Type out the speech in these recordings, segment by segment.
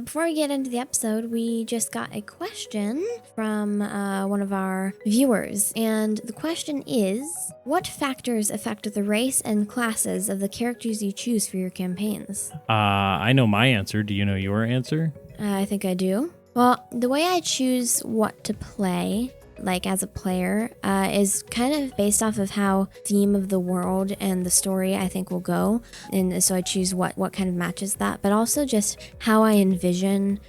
before we get into the episode, we just got a question from one of our viewers. And the question is, what factors affect the race and classes of the characters you choose for your campaigns? I know my answer. Do you know your answer? I think I do. Well, the way I choose what to play, like as a player, is kind of based off of how theme of the world and the story I think will go. And so I choose what kind of matches that, but also just how I envision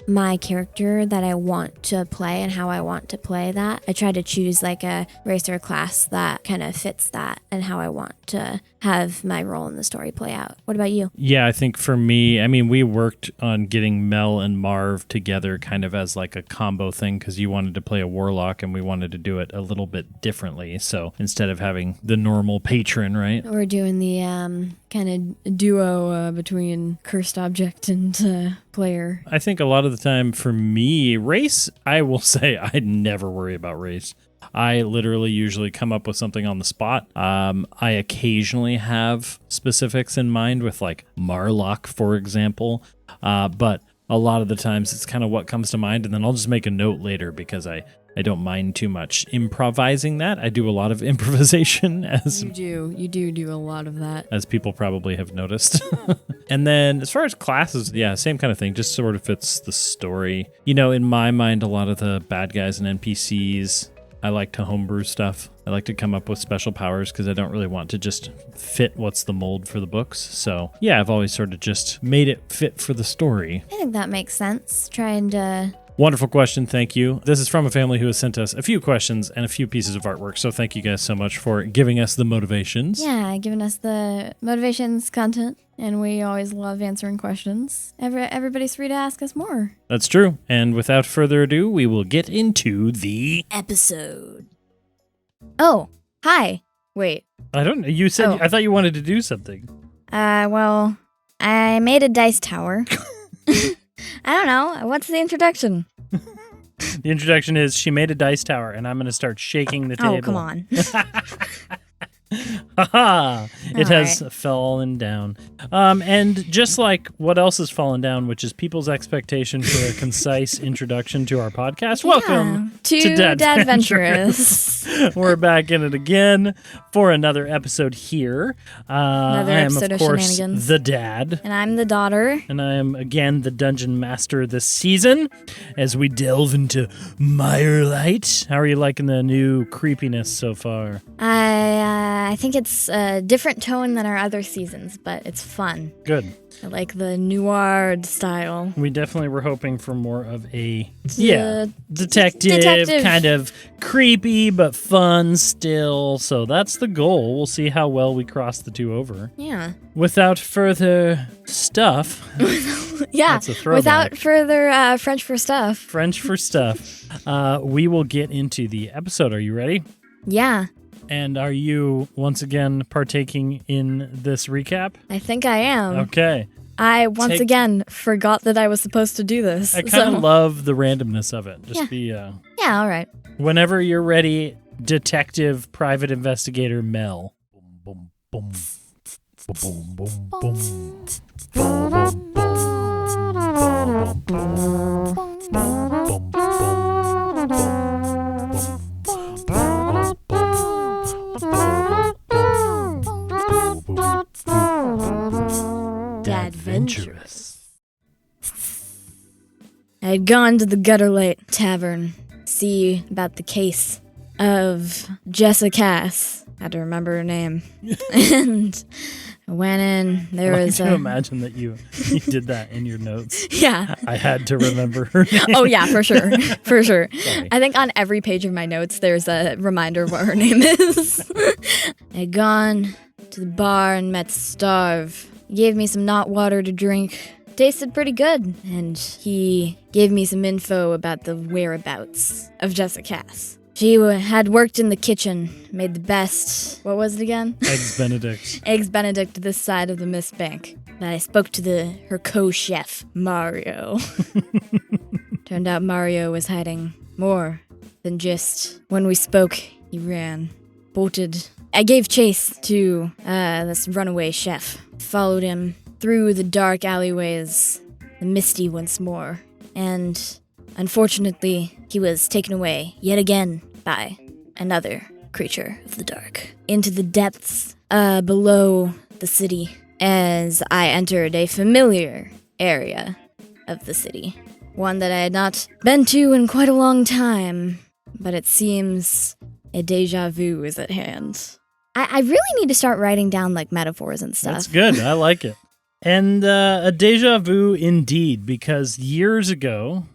my character that I want to play and how I want to play that. I try to choose like a race or a class that kind of fits that and how I want to have my role in the story play out. What about you? Yeah, I think for me, I mean, we worked on getting Mel and Marv together kind of as like a combo thing because you wanted to play a warlock and we wanted to do it a little bit differently. So instead of having the normal patron, right? We're doing the kind of duo between cursed object and player. I think a lot of the time for me, race, I will say I never worry about race. I literally usually come up with something on the spot. I occasionally have specifics in mind with like Marlock, for example. But a lot of the times it's kind of what comes to mind, and then I'll just make a note later because I don't mind too much improvising that. I do a lot of improvisation as You do a lot of that. As people probably have noticed. And then as far as classes, yeah, same kind of thing, just sort of fits the story. You know, in my mind, a lot of the bad guys and NPCs, I like to homebrew stuff. I like to come up with special powers because I don't really want to just fit what's the mold for the books. So yeah, I've always sort of just made it fit for the story. I think that makes sense. Trying to... Wonderful question. Thank you. This is from a family who has sent us a few questions and a few pieces of artwork. So thank you guys so much for giving us the motivations. Yeah, giving us the motivations content. And we always love answering questions. Everybody's free to ask us more. That's true. And without further ado, we will get into the episode. Oh, hi. Wait. I don't know. You said, I thought you wanted to do something. Well, I made a dice tower. I don't know. What's the introduction? The introduction is she made a dice tower, and I'm going to start shaking the table. Oh, come on. Ha It has fallen down. And just like what else has fallen down, which is people's expectation for a concise introduction to our podcast. Welcome to Dad Adventurous. We're back in it again for another episode here. Another episode of course, shenanigans. The dad. And I'm the daughter. And I am, again, the dungeon master this season as we delve into Mirelight. How are you liking the new creepiness so far? I think it's a different tone than our other seasons, but it's fun. Good. I like the noir style. We definitely were hoping for more of a detective, kind of creepy but fun still. So that's the goal. We'll see how well we cross the two over. Yeah. Without further stuff. Yeah. That's a throwback. Without further French for stuff. French for stuff. We will get into the episode. Are you ready? Yeah. And are you, once again, partaking in this recap? I think I am. Okay. I, once again, forgot that I was supposed to do this. I kind of love the randomness of it. Just Yeah, all right. Whenever you're ready, Detective Private Investigator Mel. Boom, boom, boom. Boom, boom, boom. Boom, boom, boom. Adventurous. I had gone to the Gutterlight Tavern, see about the case of Jessica Cass. I had to remember her name. And I went in. There was to imagine that you did that in your notes. Yeah. I had to remember her name. Oh, yeah, for sure. For sure. Sorry. I think on every page of my notes, there's a reminder of what her name is. I had gone to the bar and met Starve. He gave me some not water to drink. Tasted pretty good. And he gave me some info about the whereabouts of Jessica Cass. She had worked in the kitchen, made the best, what was it again? Eggs Benedict. Eggs Benedict this side of the Mist Bank. And I spoke to her co-chef, Mario. Turned out Mario was hiding more than just when we spoke, he ran, bolted. I gave chase to this runaway chef, followed him through the dark alleyways, misty once more. And unfortunately, he was taken away yet again by another creature of the dark into the depths below the city as I entered a familiar area of the city. One that I had not been to in quite a long time, but it seems a deja vu is at hand. I really need to start writing down like metaphors and stuff. That's good. I like it. And a deja vu indeed, because 2 years ago,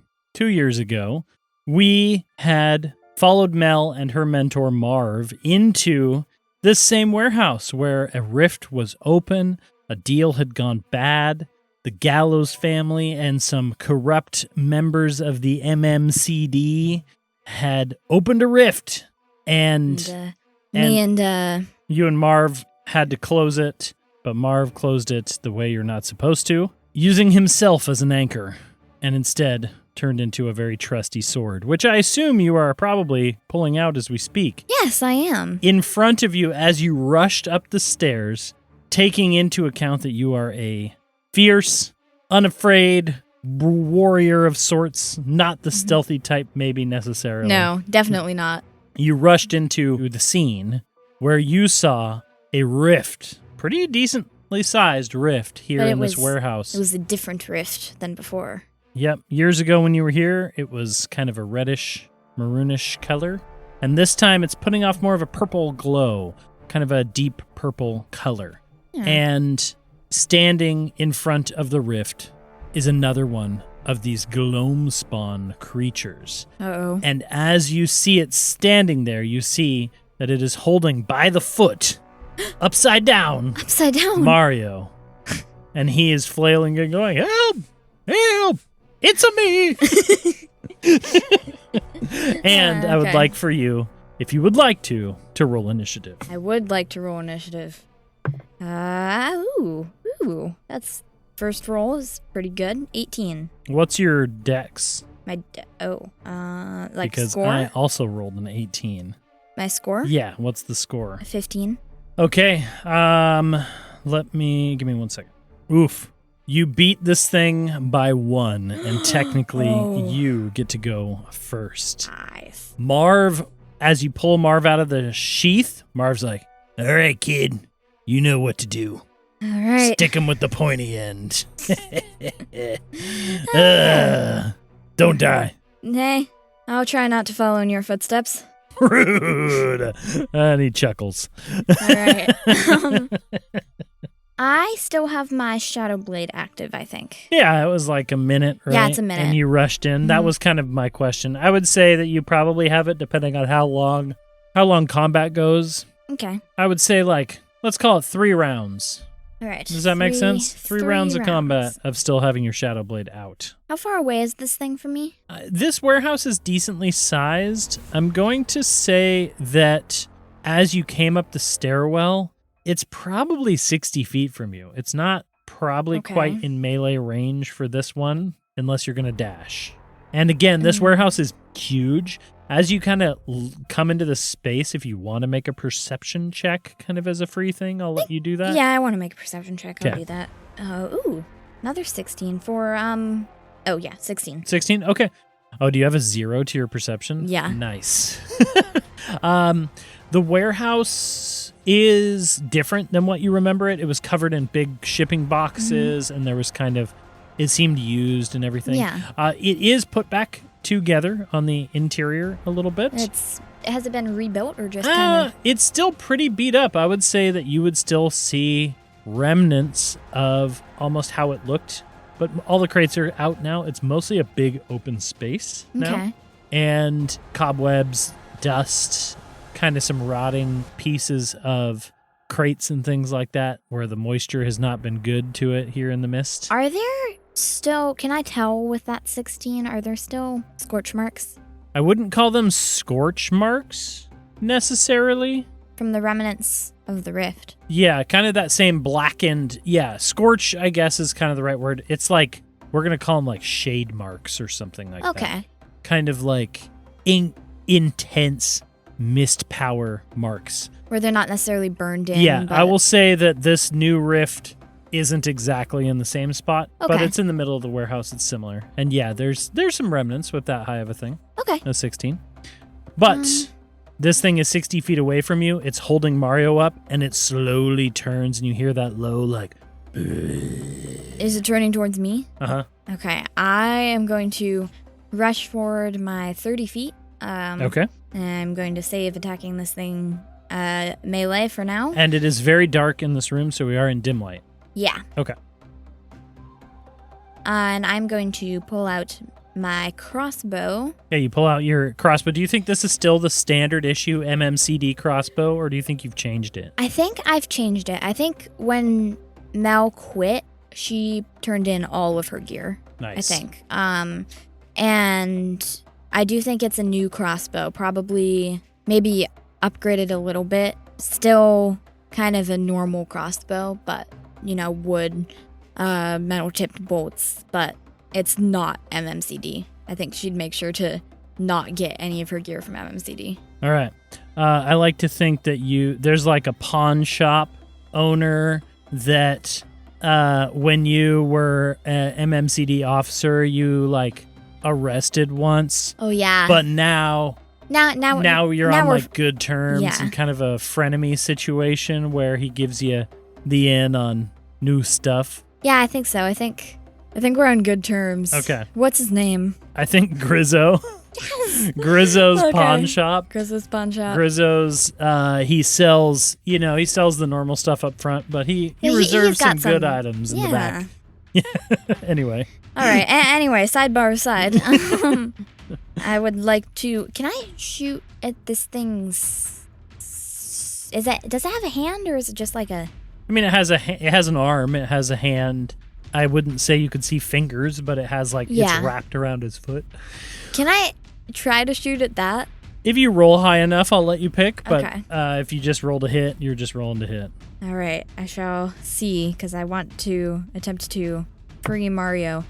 we had followed Mel and her mentor Marv into this same warehouse where a rift was open, a deal had gone bad, the Gallows family and some corrupt members of the MMCD had opened a rift, and you and Marv had to close it, but Marv closed it the way you're not supposed to, using himself as an anchor, and instead turned into a very trusty sword, which I assume you are probably pulling out as we speak. Yes, I am. In front of you as you rushed up the stairs, taking into account that you are a fierce, unafraid warrior of sorts, not the stealthy type maybe necessarily. No, definitely not. You rushed into the scene where you saw a rift, pretty decently sized rift here in this warehouse. It was a different rift than before. Yep. Years ago when you were here, it was kind of a reddish, maroonish color. And this time it's putting off more of a purple glow, kind of a deep purple color. Yeah. And standing in front of the rift is another one of these Gloamspawn creatures. Uh-oh. And as you see it standing there, you see that it is holding by the foot, upside down, Mario. And he is flailing and going, "Help! Help! It's a me!" And I would like for you, if you would like to roll initiative. I would like to roll initiative. Ooh. That's first roll is pretty good. 18. What's your dex? Because score? I also rolled an 18. My score? Yeah, what's the score? 15. Okay, give me 1 second. Oof. You beat this thing by 1, and technically you get to go first. Nice. Marv, as you pull Marv out of the sheath, Marv's like, "All right, kid, you know what to do. All right. Stick him with the pointy end. Don't die." Nay, I'll try not to follow in your footsteps. Rude. And he chuckles. All right. I still have my Shadow Blade active, I think. Yeah, it was like a minute, right? Yeah, it's a minute. And you rushed in. That was kind of my question. I would say that you probably have it depending on how long combat goes. Okay. I would say let's call it 3 rounds. All right. Does that make sense? 3 rounds of combat of still having your Shadow Blade out. How far away is this thing from me? This warehouse is decently sized. I'm going to say that as you came up the stairwell, it's probably 60 feet from you. It's not probably quite in melee range for this one, unless you're going to dash. And again, this warehouse is huge. As you kind of come into the space, if you want to make a perception check kind of as a free thing, I'll let you do that. Yeah, I want to make a perception check. I'll do that. Another 16 for, 16. 16? Okay. Oh, do you have a 0 to your perception? Yeah. Nice. The warehouse is different than what you remember it. It was covered in big shipping boxes, and there was it seemed used and everything. Yeah. It is put back together on the interior a little bit. Has it been rebuilt or just kind of? It's still pretty beat up. I would say that you would still see remnants of almost how it looked, but all the crates are out now. It's mostly a big open space now. And cobwebs, dust, kind of some rotting pieces of crates and things like that where the moisture has not been good to it here in the mist. Are there still, can I tell with that 16, are there still scorch marks? I wouldn't call them scorch marks necessarily. From the remnants of the rift. Yeah, kind of that same blackened, scorch I guess is kind of the right word. It's like, we're going to call them like shade marks or something like that. Okay. Kind of like intense mist power marks. Where they're not necessarily burned in. Yeah, but I will say that this new rift isn't exactly in the same spot, but Okay. it's in the middle of the warehouse. It's similar. And yeah, there's some remnants with that high of a thing. Okay. A 16. But this thing is 60 feet away from you. It's holding Mario up, and it slowly turns, and you hear that low, like... Is it turning towards me? Uh-huh. Okay, I am going to rush forward my 30 feet. Okay. And I'm going to save attacking this thing melee for now. And it is very dark in this room, so we are in dim light. Yeah. Okay. And I'm going to pull out my crossbow. Yeah, you pull out your crossbow. Do you think this is still the standard issue MMCD crossbow, or do you think you've changed it? I think I've changed it. I think when Mel quit, she turned in all of her gear. Nice. I think. And I do think it's a new crossbow. Probably maybe upgraded a little bit. Still kind of a normal crossbow, but, wood, metal-tipped bolts. But it's not MMCD. I think she'd make sure to not get any of her gear from MMCD. All right. I like to think that there's like a pawn shop owner that when you were an MMCD officer, you like arrested once. Oh, yeah. But now you're on like good terms and kind of a frenemy situation where he gives you the in on new stuff. Yeah, I think so. I think we're on good terms. Okay. What's his name? I think Grizzo. Yes. Grizzo's Okay. pawn shop. Grizzo's pawn shop. Grizzo's, he sells the normal stuff up front, but he reserves he's got some good items in the back. Anyway. All right. Anyway, sidebar aside, I would like to. Can I shoot at this thing's? Does it have a hand, or is it just like a? I mean, it has an arm. It has a hand. I wouldn't say you could see fingers, but it has it's wrapped around his foot. Can I try to shoot at that? If you roll high enough, I'll let you pick. But Okay. If you just roll to hit, you're just rolling to hit. All right. I shall see, because I want to attempt to free Mario.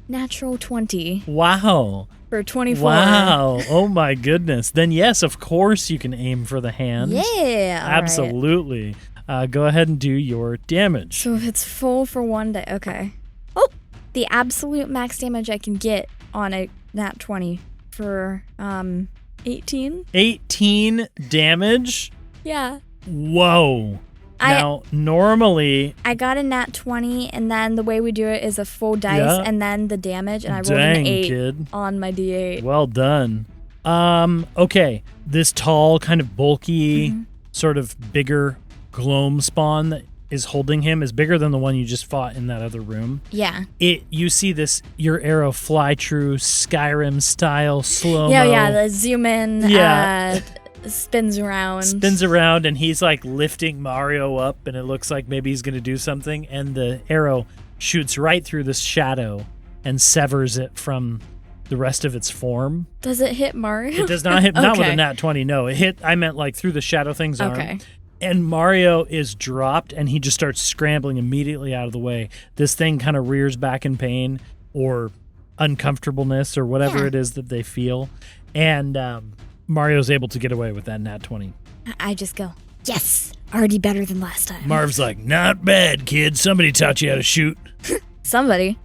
Natural 20 Wow. for 24. Wow. Oh my goodness. Then yes, of course you can aim for the hand. Yeah. all right. Absolutely. Go ahead and do your damage. So if it's full for 1 day, okay. Oh, the absolute max damage I can get on a nat 20 for 18. 18 damage? Yeah. Whoa. Now, normally... I got a nat 20, and then the way we do it is a full dice, and then the damage, and I rolled an 8 kid. on my D8. Well done. Okay. This tall, kind of bulky, sort of bigger Gloamspawn that is holding him is bigger than the one you just fought in that other room. Yeah. You see your arrow fly true Skyrim style slow-mo. Yeah, the zoom in, Yeah. spins around. And he's like lifting Mario up, and it looks like maybe he's going to do something, and the arrow shoots right through this shadow and severs it from the rest of its form. Does it hit Mario? It does not hit, not with a Okay. nat 20, no. I meant like through the shadow thing's arm. Okay. And Mario is dropped, and he just starts scrambling immediately out of the way. This thing kind of rears back in pain or uncomfortableness or whatever it is that they feel. And Mario's able to get away with that nat 20. I just go, yes, already better than last time. Marv's like, not bad, kid. Somebody taught you how to shoot. Somebody.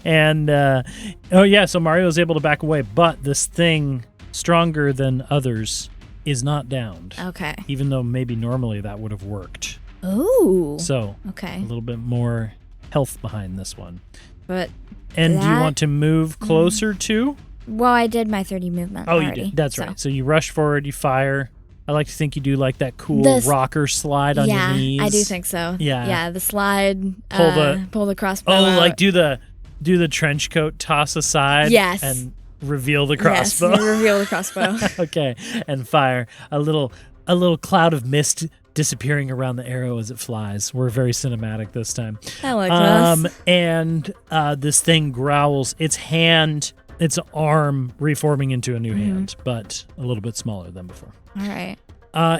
And, so Mario's able to back away. But this thing, stronger than others, is not downed. Okay. Even though maybe normally that would have worked. Ooh. So, Okay. a little bit more health behind this one. But And do you want to move closer to? well, I did my 30 movement. Oh, already, you did. That's so. right. So you rush forward, you fire. I like to think you do like that cool This- rocker slide on your knees. Yeah, I do think so. Yeah. Yeah, the slide. Pull the crossbow. Oh, out. like do the trench coat toss aside. Yes. And reveal the crossbow. Yes, reveal the crossbow. Okay, and fire a little cloud of mist disappearing around the arrow as it flies. We're very cinematic this time. I like this. And this thing growls. Its arm reforming into a new hand, but a little bit smaller than before. All right.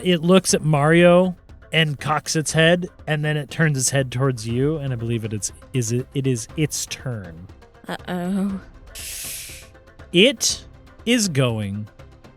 It looks at Mario and cocks its head, and then it turns its head towards you, and I believe it is its turn. Uh-oh. It is going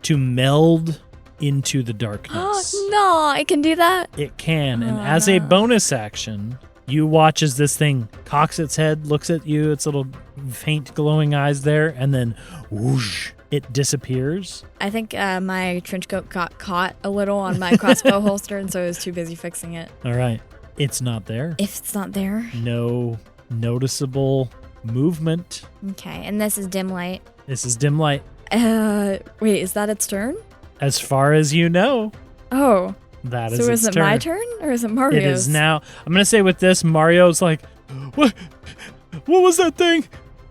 to meld into the darkness. No, I can do that? It can, and as a bonus action, You watch as this thing cocks its head, looks at you, its little faint glowing eyes there, and then whoosh, it disappears. I think my trench coat got caught a little on my crossbow holster, and so I was too busy fixing it. All right. It's not there. If it's not there. No noticeable movement. Okay, and this is dim light. This is dim light. Wait, is that its turn? As far as you know, Oh. that is So its is it turn. my turn or is it Mario's? It is now. I'm going to say with this, Mario's like, what was that thing?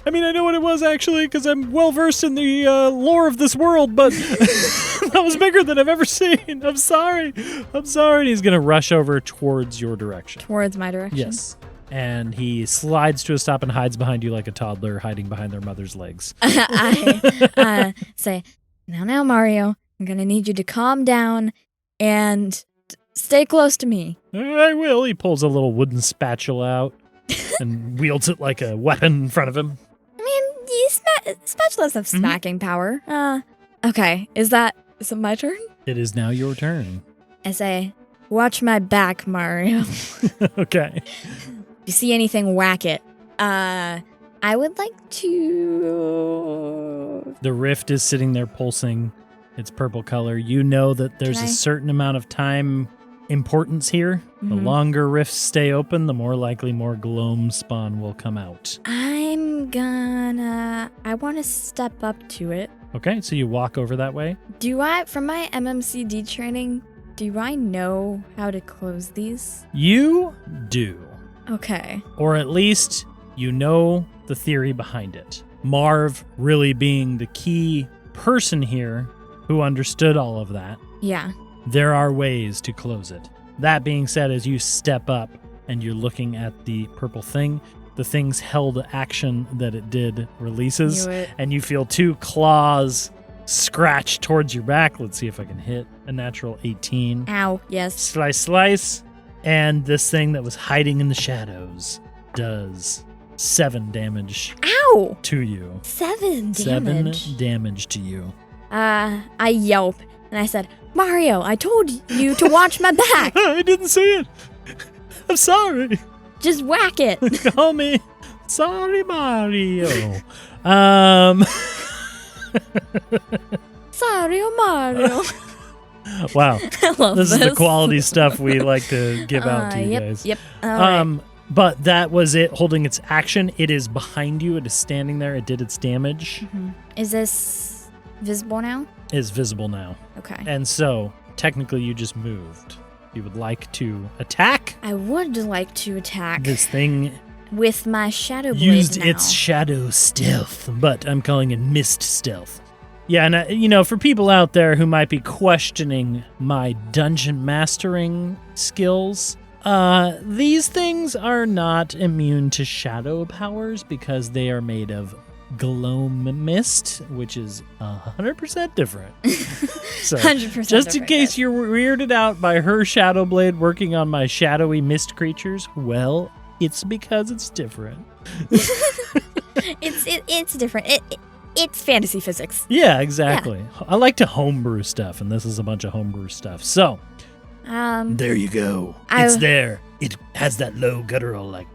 I mean, I know what it was actually because I'm well versed in the lore of this world, but that was bigger than I've ever seen. I'm sorry. And he's going to rush over towards your direction. Towards my direction? Yes. And he slides to a stop and hides behind you like a toddler hiding behind their mother's legs. I say, now, Mario, I'm going to need you to calm down and stay close to me. I will. He pulls a little wooden spatula out and wields it like a weapon in front of him. I mean, spatulas have smacking power. Okay, is it my turn? It is now your turn. I say, watch my back, Mario. Okay. If you see anything, whack it. I would like to... The rift is sitting there pulsing. It's purple color. You know that there's Can I- a certain amount of time importance here. The Mhm. longer rifts stay open, the more likely more Gloamspawn will come out. I want to step up to it. Okay, so you walk over that way. From my MMCD training, do I know how to close these? You do. Okay. Or at least you know the theory behind it. Marv really being the key person here who understood all of that. Yeah. There are ways to close it. That being said, as you step up and you're looking at the purple thing, the thing's held action that it did releases, Knew it. and you feel two claws scratch towards your back. Let's see if I can hit a natural 18. Ow. Yes. Slice. And this thing that was hiding in the shadows does 7 damage Ow! to you. 7 damage. 7 damage to you. I yelp and I said, Mario, I told you to watch my back. I didn't see it. I'm sorry. Just whack it. Call me Sorry Mario. Sorry, Mario. Wow. I love This is the quality stuff we like to give out to you yep, guys. Yep. All right. But that was it holding its action. It is behind you. It is standing there. It did its damage. Is this visible now? It is visible now. Okay. And so, technically, you just moved. You would like to attack? I would like to attack This thing with my shadow blade used now. its shadow stealth, but I'm calling it mist stealth. Yeah, and for people out there who might be questioning my dungeon mastering skills, these things are not immune to shadow powers because they are made of gloam mist, which is 100% different. So, 100% just in different, case yes. you're weirded out by her shadow blade working on my shadowy mist creatures, well, it's because it's different. It's different. It's fantasy physics. Yeah, exactly. I like to homebrew stuff, and this is a bunch of homebrew stuff. So, there you go. It's there. It has that low guttural, like...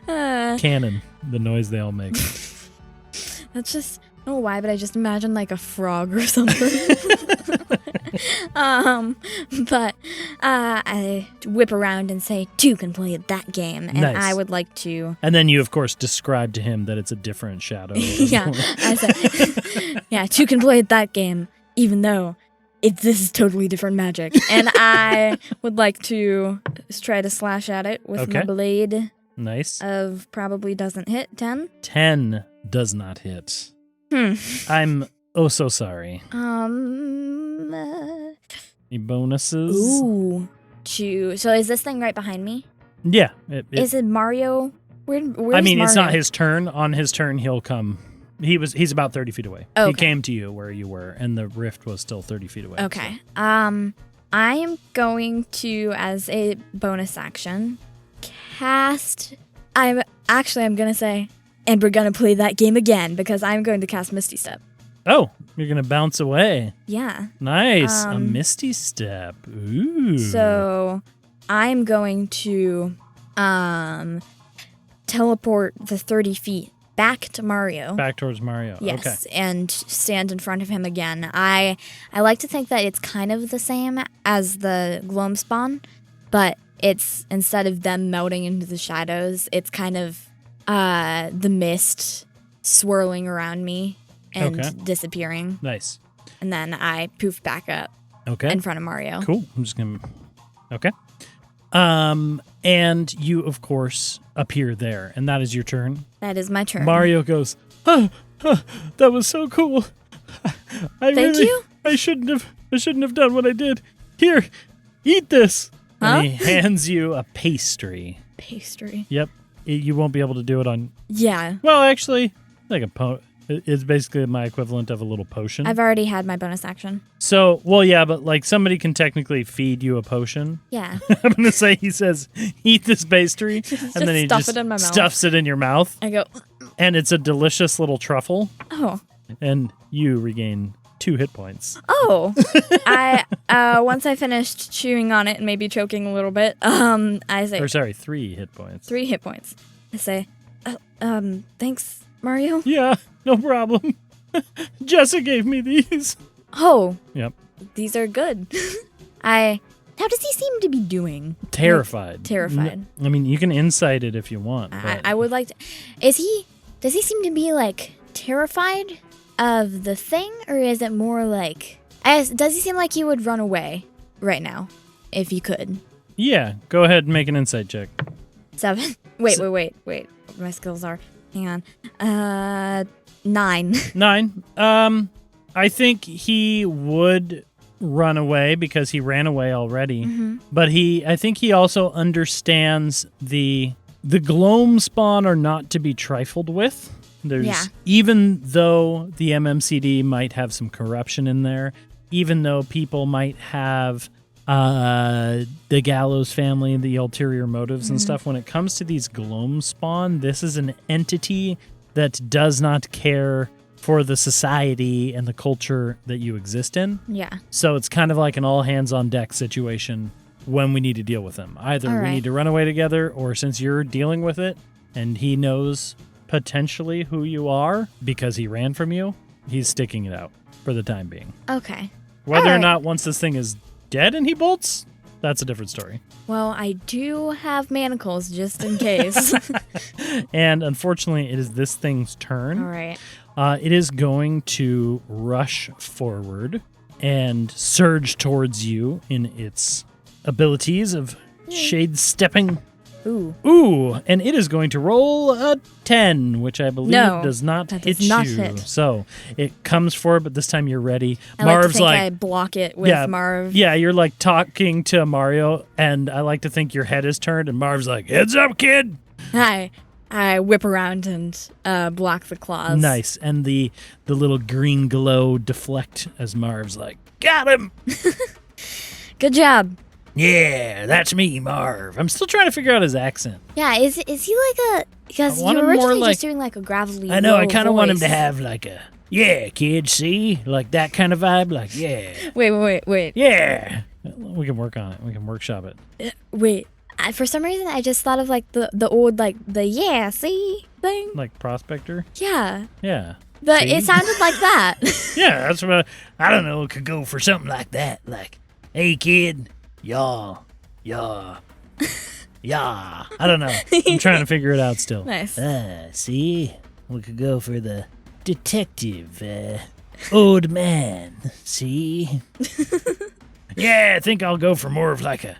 Cannon, the noise they all make. That's just, I don't know why, but I just imagine like a frog or something. But I whip around and say, 2 can play that game. And Nice. I would like to... And then you, of course, describe to him that it's a different shadow. Yeah, I said, yeah, 2 can play that game, even though this is totally different magic. And I would like to try to slash at it with my Okay. blade Nice. of probably doesn't hit 10. 10 does not hit. I'm oh so sorry. Any bonuses? Ooh. So is this thing right behind me? Yeah. Is it Mario? Where's I mean, it's not Mario? his turn. On his turn, he'll come. He's about 30 feet away. Okay. He came to you where you were, and the rift was still 30 feet away. Okay. I am going to, as a bonus action, cast... I'm gonna say, and we're gonna play that game again, because I'm going to cast Misty Step. Oh, You're going to bounce away. Yeah. Nice. A misty step. Ooh. So I'm going to teleport the 30 feet back to Mario. Back towards Mario. Yes, Okay. and stand in front of him again. I like to think that it's kind of the same as the Gloamspawn, but it's instead of them melting into the shadows, it's kind of the mist swirling around me and disappearing. Nice. And then I poof back up in front of Mario. Cool. I'm just going to... Okay. And you, of course, appear there, and that is your turn. That is my turn. Mario goes, that was so cool. Thank you. I shouldn't have done what I did. Here, eat this. Huh? And he hands you a pastry. Pastry. Yep. You won't be able to do it on... Yeah. Well, actually, like it's basically my equivalent of a little potion. I've already had my bonus action. So, well, yeah, but like somebody can technically feed you a potion. Yeah. I'm going to say he says, eat this pastry. And then he stuff just it in my mouth. stuffs it in your mouth. I go, And it's a delicious little truffle. oh. And you regain 2 hit points. Oh. I once I finished chewing on it and maybe choking a little bit, I say... Or sorry, 3 hit points. 3 hit points. I say, thanks, Mario. Yeah, no problem. Jessa gave me these. Oh. Yep. These are good. How does he seem to be doing? Terrified. Terrified. I mean, you can insight it if you want. But I would like to... Does he seem to be, like, terrified of the thing? Or is it more like... does he seem like he would run away right now? If he could. Yeah, go ahead and make an insight check. 7. Wait. What my skills are. Hang on. 9. 9. I think he would run away because he ran away already. Mm-hmm. But I think he also understands the Gloamspawn are not to be trifled with. Even though the MMCD might have some corruption in there, even though people might have the Gallows family, the ulterior motives and stuff, when it comes to these Gloamspawn, this is an entity that does not care for the society and the culture that you exist in. Yeah. So it's kind of like an all hands on deck situation when we need to deal with them. Either we need to run away together, or since you're dealing with it and he knows potentially who you are because he ran from you, he's sticking it out for the time being. Okay. Whether or not once this thing is dead and he bolts, that's a different story. Well, I do have manacles just in case. And unfortunately, it is this thing's turn. All right. It is going to rush forward and surge towards you in its abilities of shade stepping. Ooh, and it is going to roll a 10, which I believe does not hit you. So it comes forward, but this time you're ready. Marv's I block it with Marv. Yeah, you're like talking to Mario, and I like to think your head is turned, and Marv's like, "Heads up, kid!" I whip around and block the claws. Nice, and the little green glow deflect as Marv's like, "Got him!" Good job. Yeah, that's me, Marv. I'm still trying to figure out his accent. Yeah, is he like a... Because you were originally just doing like a gravelly I know, I kind of want him to have like a, yeah, kid, see? Like that kind of vibe, like, yeah. Wait. Yeah. We can work on it. We can workshop it. Wait. For some reason, I just thought of like the old, like, the yeah, see thing. Like Prospector? Yeah. Yeah. But see? it sounded like that. Yeah, that's what I don't know, it could go for something like that. Like, hey, kid. Yeah. I don't know. I'm trying to figure it out still. Nice. See? We could go for the detective, old man. See? Yeah, I think I'll go for more of like a,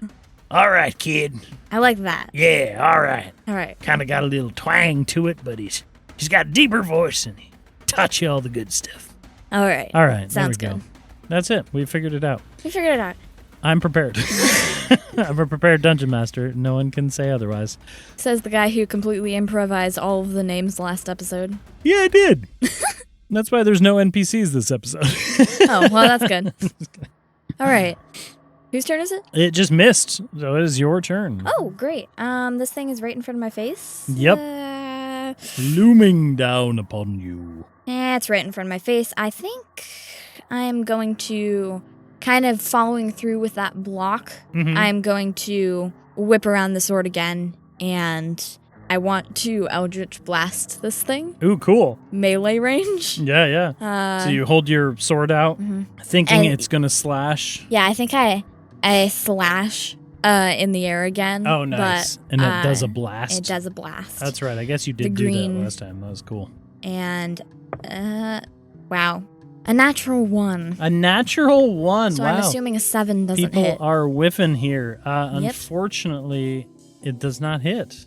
all right, kid. I like that. Yeah, all right. All right. Kind of got a little twang to it, but he's got a deeper voice and he taught you all the good stuff. All right. All right. Sounds there we good. go. That's it. We figured it out. I'm prepared. I'm a prepared dungeon master. No one can say otherwise. Says the guy who completely improvised all of the names last episode. Yeah, I did. That's why there's no NPCs this episode. Oh, well, that's good. All right. Whose turn is it? It just missed, so it is your turn. Oh, great. This thing is right in front of my face. Yep. Looming down upon you. It's right in front of my face. I think I am going to, kind of following through with that block, I'm going to whip around the sword again, and I want to Eldritch Blast this thing. Ooh, cool. Melee range. Yeah. So you hold your sword out, thinking it's going to slash. Yeah, I think I slash in the air again. Oh, nice. But, and it does a blast. It does a blast. That's right. I guess you did do that last time. That was cool. And, wow. A natural 1. A natural 1. So wow. I'm assuming a 7 doesn't People hit. are whiffing here. Unfortunately, it does not hit.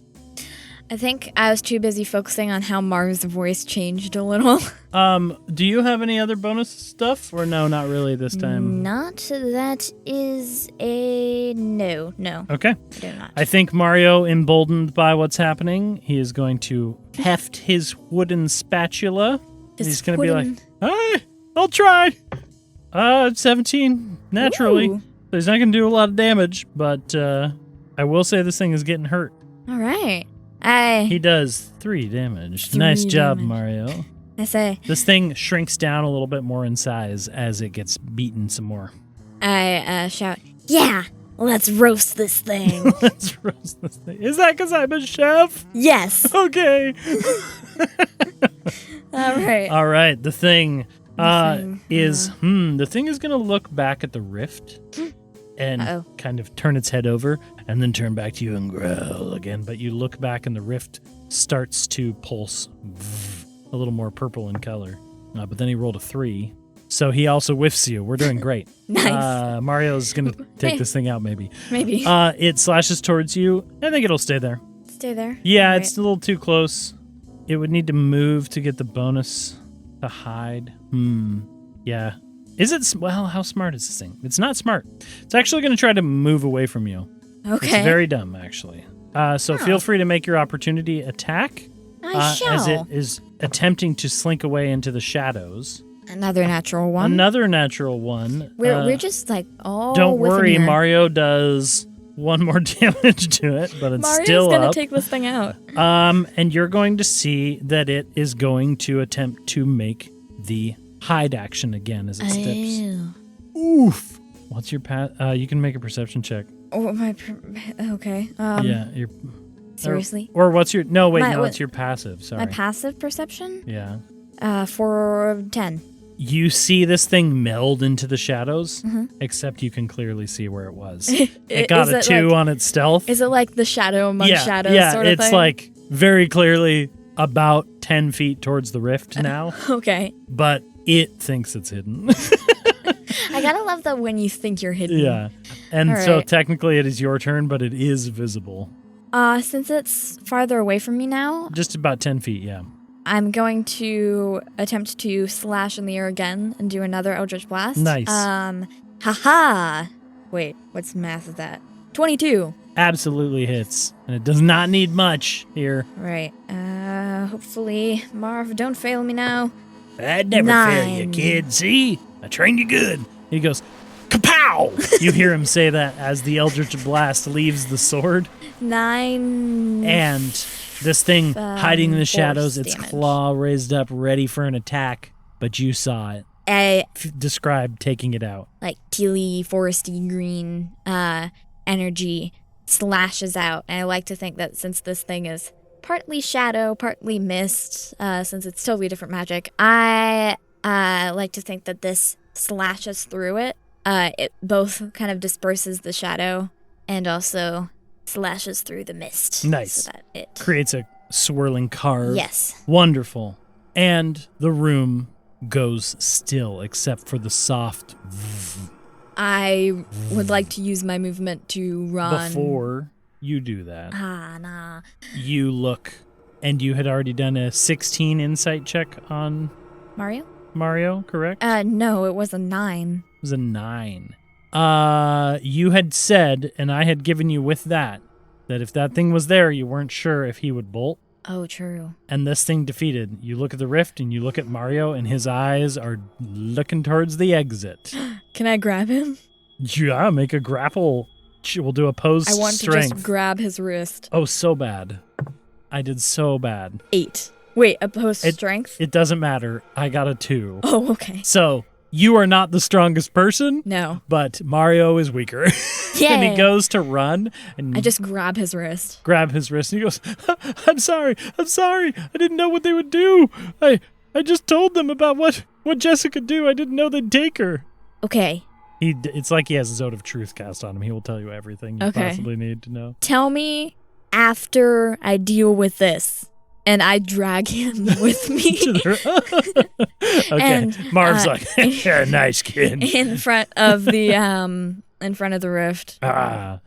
I think I was too busy focusing on how Marv's voice changed a little. Do you have any other bonus stuff? Or no, not really this time? Not that is a no. Okay. I do not. I think Mario, emboldened by what's happening, he is going to heft his wooden spatula. He's going to be like, hey, I'll try. 17, naturally. Ooh. So he's not going to do a lot of damage, but I will say this thing is getting hurt. All right. He does 3 damage. Nice job, Mario. I say. This thing shrinks down a little bit more in size as it gets beaten some more. I shout, yeah, let's roast this thing. Let's roast this thing. Is that because I'm a chef? Yes. Okay. All right. The thing the thing is going to look back at the rift and kind of turn its head over and then turn back to you and growl again. But you look back and the rift starts to pulse a little more purple in color. But then he rolled a 3. So he also whiffs you. We're doing great. Nice. Mario's going to take this thing out maybe. Maybe. It slashes towards you. I think it'll stay there. Stay there? Yeah, it's a little too close. It would need to move to get the bonus to hide. Yeah. Is it... Well, how smart is this thing? It's not smart. It's actually going to try to move away from you. Okay. It's very dumb, actually. So feel free to make your opportunity attack. I shall. As it is attempting to slink away into the shadows. Another natural 1. Another natural 1. We're just like, Don't worry, here. Mario does 1 more damage to it, but it's still up. Mario's going to take this thing out. And you're going to see that it is going to attempt to make the hide action again as it steps. Oof. What's your you can make a perception check. Oh, okay. Yeah, seriously? Or what's your... No, wait, it's your passive. Sorry. My passive perception? Yeah. For 10. You see this thing meld into the shadows, except you can clearly see where it was. It got a 2 on its stealth. Is it like the shadow among shadows sort of thing? It's like very clearly about 10 feet towards the rift now. Okay. But it thinks it's hidden. I gotta love that when you think you're hidden. Yeah. And so technically it is your turn, but it is visible. Since it's farther away from me now... Just about 10 feet, yeah. I'm going to attempt to slash in the air again and do another Eldritch Blast. Nice. Haha. Wait, what's math is that? 22. Absolutely hits. And it does not need much here. Right. Hopefully, Marv, don't fail me now. I'd never fail you, kid. See? I trained you good. He goes, kapow! You hear him say that as the Eldritch Blast leaves the sword. 9. And this thing hiding in the shadows, its claw raised up, ready for an attack. But you saw it. Describe taking it out. Like tealy, foresty green energy slashes out. And I like to think that since this thing is partly shadow, partly mist, since it's totally different magic, I like to think that this slashes through it. It both kind of disperses the shadow and also slashes through the mist. Nice. So that it creates a swirling carve. Yes. Wonderful. And the room goes still except for the soft... I would like to use my movement to run. Before you do that, nah. You look, and you had already done a 16 insight check on... Mario, correct? No, it was a 9. It was a 9. You had said, and I had given you with that if that thing was there, you weren't sure if he would bolt. Oh, true. And this thing defeated. You look at the rift, and you look at Mario, and his eyes are looking towards the exit. Can I grab him? Yeah, make a grapple. We'll do opposed strength. I want to just grab his wrist. Oh, so bad. I did so bad. 8. Wait, opposed strength? It doesn't matter. I got a 2. Oh, okay. So you are not the strongest person. No. But Mario is weaker. And he goes to run. And I just grab his wrist. And he goes, I'm sorry. I didn't know what they would do. I just told them about what Jessica do. I didn't know they'd take her. Okay. It's like he has a Zone of Truth cast on him. He will tell you everything you possibly need to know. Tell me after I deal with this. And I drag him with me. Okay. And, Marv's like, yeah, nice kid. In front of the rift. And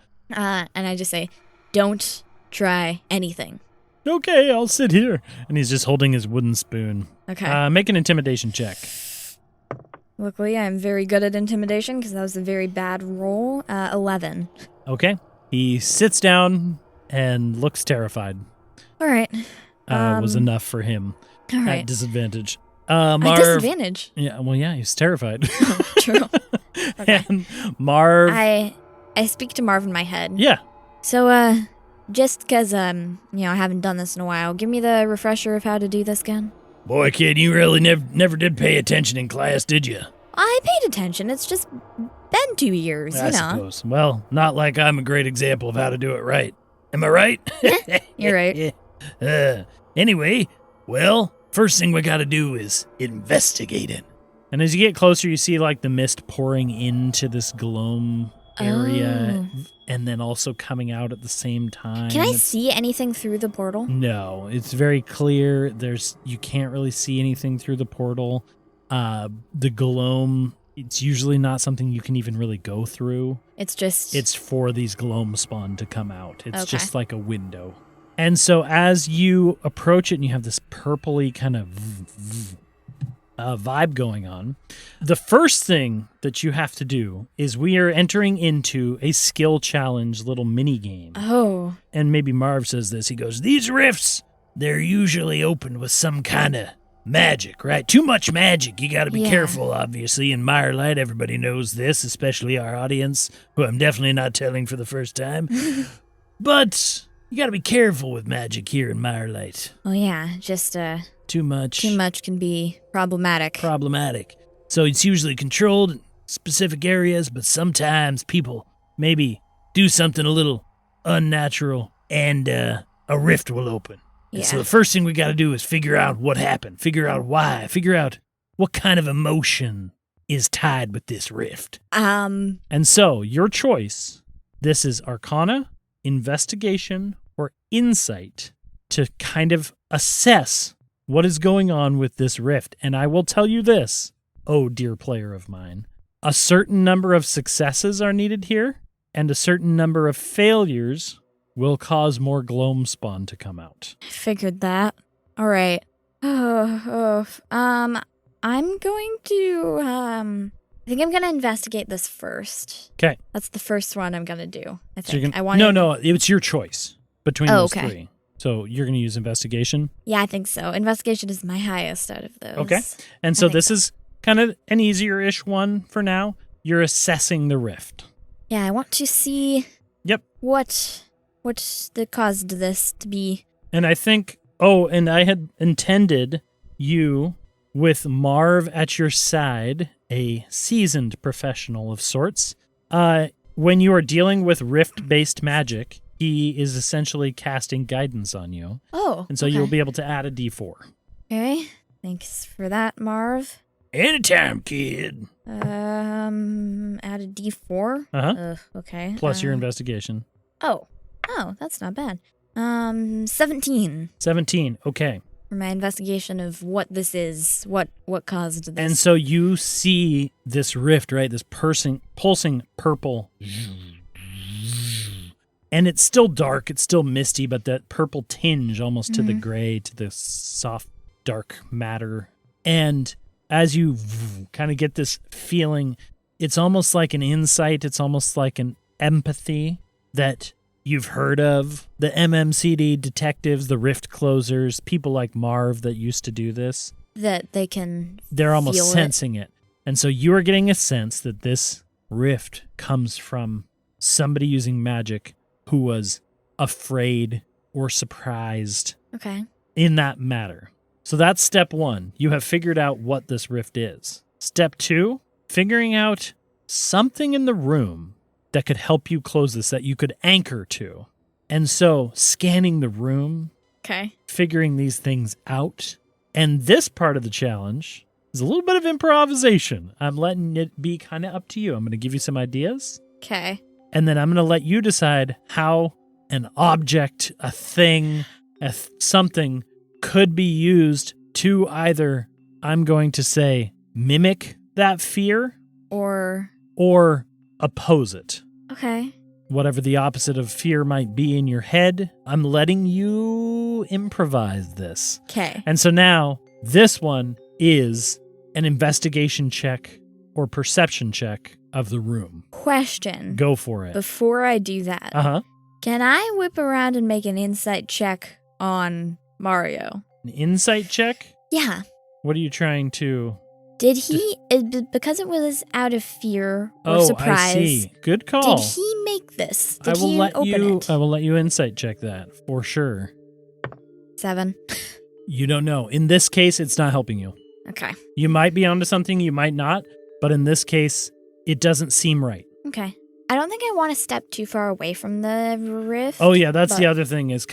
I just say, don't try anything. Okay, I'll sit here. And he's just holding his wooden spoon. Okay. Make an intimidation check. Luckily, I'm very good at intimidation because that was a very bad roll. 11. Okay. He sits down and looks terrified. All right. Was enough for him all right. at disadvantage. Marv, at disadvantage? Yeah, well, yeah, he's terrified. True. Okay. And Marv... I speak to Marv in my head. Yeah. So, just because, I haven't done this in a while, give me the refresher of how to do this again. Boy, kid, you really never did pay attention in class, did you? I paid attention. It's just been 2 years, I suppose. Well, not like I'm a great example of how to do it right. Am I right? You're right. Anyway, well, first thing we gotta do is investigate it. And as you get closer, you see like the mist pouring into this gloam area and then also coming out at the same time. Can I see anything through the portal? No, it's very clear. You can't really see anything through the portal. The gloam, it's usually not something you can even really go through. It's for these Gloamspawn to come out. It's just like a window. And so as you approach it and you have this purpley kind of vibe going on, the first thing that you have to do is we are entering into a skill challenge little mini game. Oh. And maybe Marv says this. He goes, these rifts, they're usually opened with some kind of magic, right? Too much magic. You got to be careful, obviously. In Mirelight, everybody knows this, especially our audience, who I'm definitely not telling for the first time. But... you gotta be careful with magic here in Mirelight. Oh yeah, just too much. Too much can be problematic. So it's usually controlled in specific areas, but sometimes people maybe do something a little unnatural and a rift will open. Yeah. And so the first thing we gotta do is figure out what happened, figure out why, figure out what kind of emotion is tied with this rift. And so your choice, this is Arcana, Investigation, or Insight to kind of assess what is going on with this rift. And I will tell you this, oh dear player of mine, a certain number of successes are needed here, and a certain number of failures will cause more Gloamspawn to come out. I figured that. All right. I'm going to I think I'm going to investigate this first. Okay. That's the first one I'm going to do, I So think. No, it's your choice between those three. So you're going to use investigation? Yeah, I think so. Investigation is my highest out of those. Okay. And so this is kind of an easier-ish one for now. You're assessing the rift. Yeah, I want to see what caused this to be. And I think, and I had intended you with Marv at your side, a seasoned professional of sorts. When you are dealing with rift-based magic, he is essentially casting guidance on you. Oh, and so you'll be able to add a d4. Okay, thanks for that, Marv. Anytime, kid. Add a d4? Uh-huh. Okay. Plus your investigation. Oh, that's not bad. 17. 17, okay. For my investigation of what this is, what caused this. And so you see this rift, right? This pulsing purple. And it's still dark, it's still misty, but that purple tinge almost to the gray, to the soft, dark matter. And as you kind of get this feeling, it's almost like an insight, it's almost like an empathy that you've heard of. The MMCD detectives, the rift closers, people like Marv that used to do this. That they're almost sensing it. And so you are getting a sense that this rift comes from somebody using magic who was afraid or surprised in that matter. So that's step one. You have figured out what this rift is. Step two, figuring out something in the room that could help you close this, that you could anchor to. And so scanning the room, Okay. figuring these things out. And this part of the challenge is a little bit of improvisation. I'm letting it be kind of up to you. I'm going to give you some ideas. Okay. And then I'm going to let you decide how an object, a thing, something could be used to either, I'm going to say, mimic that fear Or oppose it. okay. Whatever the opposite of fear might be in your head, I'm letting you improvise this. Okay. And so now this one is an investigation check or perception check of the room. Question. Go for it. Before I do that, Uh-huh. can I whip around and make an insight check on Mario? An insight check? Yeah. What are you trying to... Did he, because it was out of fear or Oh, surprise, I see. Good call. did he make this? I Did will he let open you. it? I will let you insight check that for sure. 7. You don't know. In this case, it's not helping you. Okay. You might be onto something, you might not, but in this case, it doesn't seem right. Okay. I don't think I want to step too far away from the rift. Oh yeah, that's the but- other thing is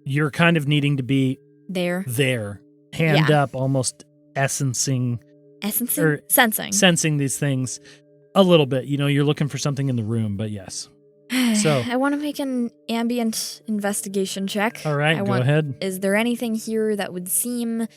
you're kind of needing to be There. hand Yeah. up, almost essencing, or Sensing. these things a little bit. You know, you're looking for something in the room, but yes. So- I want to make an ambient investigation check. All right, go ahead. Is there anything here that would seem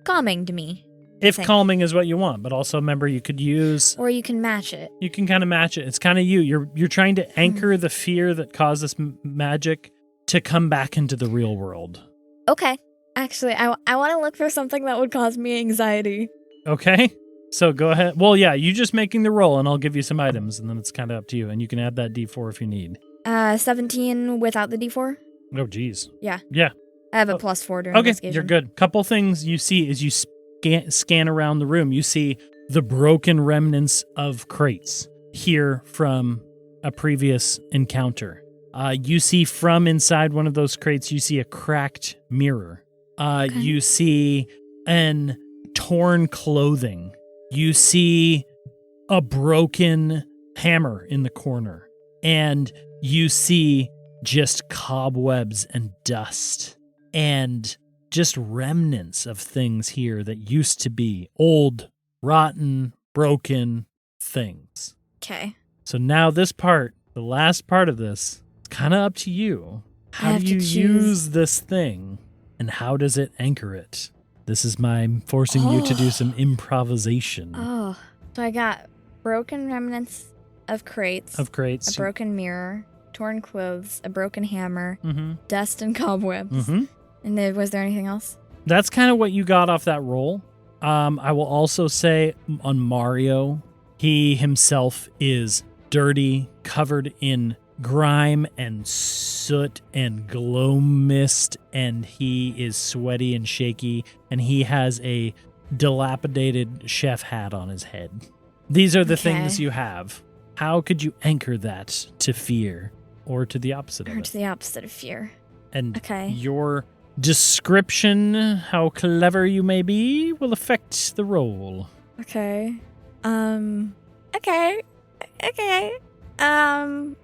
calming to me? If think. calming is what you want, but also remember you could use, Or you can match it. you can kind of match it. It's kind of you. You're trying to anchor the fear that caused this magic to come back into the real world. Okay. Actually, I want to look for something that would cause me anxiety. Okay? So go ahead. Well, yeah, you just making the roll and I'll give you some items and then it's kind of up to you. And you can add that D4 if you need. 17 without the D4? Oh, geez. Yeah. Yeah. I have a Oh, +4 during Okay, investigation. you're good. Couple things you see as you scan around the room. You see the broken remnants of crates here from a previous encounter. You see from inside one of those crates, you see a cracked mirror. Okay. You see an torn clothing. You see a broken hammer in the corner. And you see just cobwebs and dust and just remnants of things here that used to be old, rotten, broken things. Okay. So now this part, the last part of this, it's kind of up to you. How have do to you choose. use this thing and how does it anchor it? This is my forcing you to do some improvisation Oh. So I got broken remnants of crates, of crates. a broken mirror, torn clothes, a broken hammer, Mm-hmm. dust and cobwebs. Mm-hmm. And then, was there anything else? That's kind of what you got off that roll. I will also say on Mario, he himself is dirty, covered in grime and soot and glow mist, and he is sweaty and shaky, and he has a dilapidated chef hat on his head. These are the Okay. things you have. How could you anchor that to fear or to the opposite of Or it? to the opposite of fear. And Okay. your description, how clever you may be, will affect the roll. Okay. Okay. I'm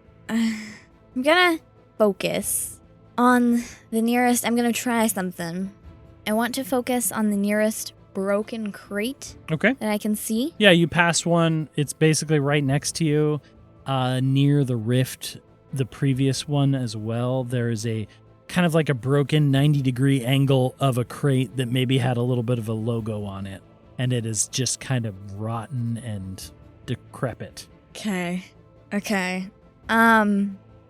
gonna focus on the nearest. I'm gonna try something. I want to focus on the nearest broken crate Okay. that I can see. Yeah, you passed one. It's basically right next to you, near the rift, the previous one as well. There is a kind of like a broken 90-degree angle of a crate that maybe had a little bit of a logo on it. And it is just kind of rotten and decrepit. Okay. I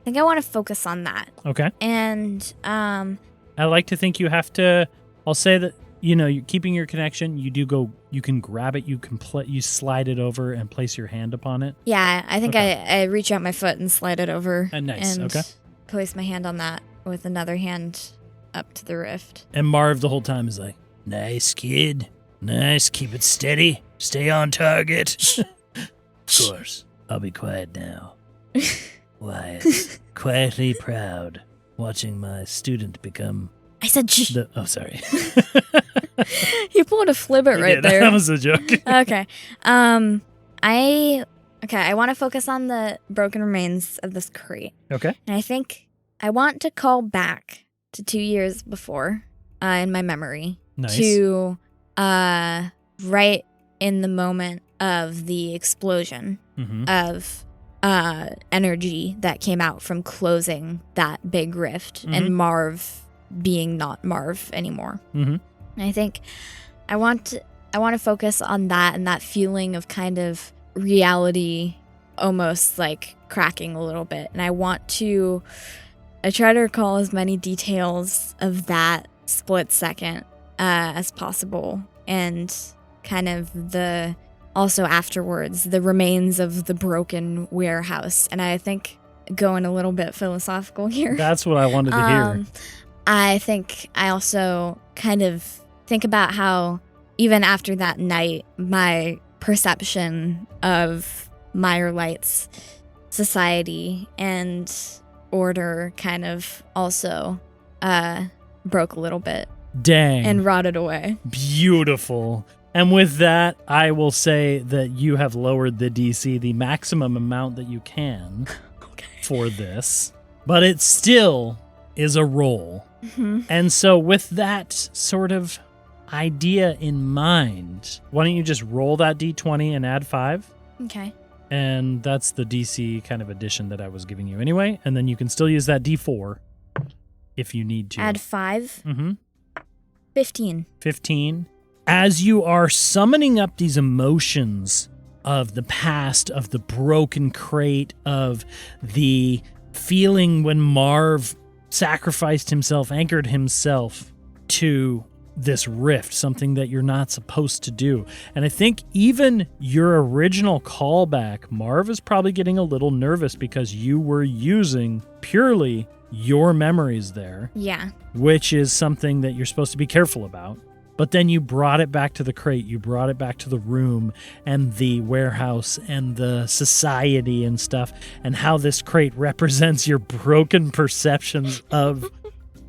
think I want to focus on that. Okay. And I like to think you have to, I'll say that, you know, you're keeping your connection. You do go, you can grab it, you slide it over and place your hand upon it. yeah, I think Okay. I reach out my foot and slide it over. Nice, And okay. place my hand on that with another hand up to the rift. And Marv the whole time is like, nice, kid. Nice, keep it steady. Stay on target. Of course, I'll be quiet now. Wyatt, quietly proud, watching my student become I said shh. oh, sorry. You pulled a flibbit right there. That was a joke. Okay. I want to focus on the broken remains of this crate. Okay. And I think I want to call back to 2 years before in my memory. Nice. To right in the moment of the explosion of energy that came out from closing that big rift and Marv being not Marv anymore. And I think I want to focus on that and that feeling of kind of reality almost like cracking a little bit. And I try to recall as many details of that split second as possible, and kind of also afterwards, the remains of the broken warehouse. And I think going a little bit philosophical here. That's what I wanted to hear. I think I also kind of think about how even after that night, my perception of Mirelight's society and order kind of also broke a little bit. Dang. And rotted away. Beautiful. And with that, I will say that you have lowered the DC, the maximum amount that you can for this. But it still is a roll. And so with that sort of idea in mind, why don't you just roll that D20 and add 5? Okay. And that's the DC kind of addition that I was giving you anyway. And then you can still use that D4 if you need to. Add 5? 15. As you are summoning up these emotions of the past, of the broken crate, of the feeling when Marv sacrificed himself, anchored himself to this rift, something that you're not supposed to do. And I think even your original callback, Marv is probably getting a little nervous because you were using purely your memories there. Yeah. Which is something that you're supposed to be careful about. But then you brought it back to the crate, you brought it back to the room and the warehouse and the society and stuff, and how this crate represents your broken perceptions of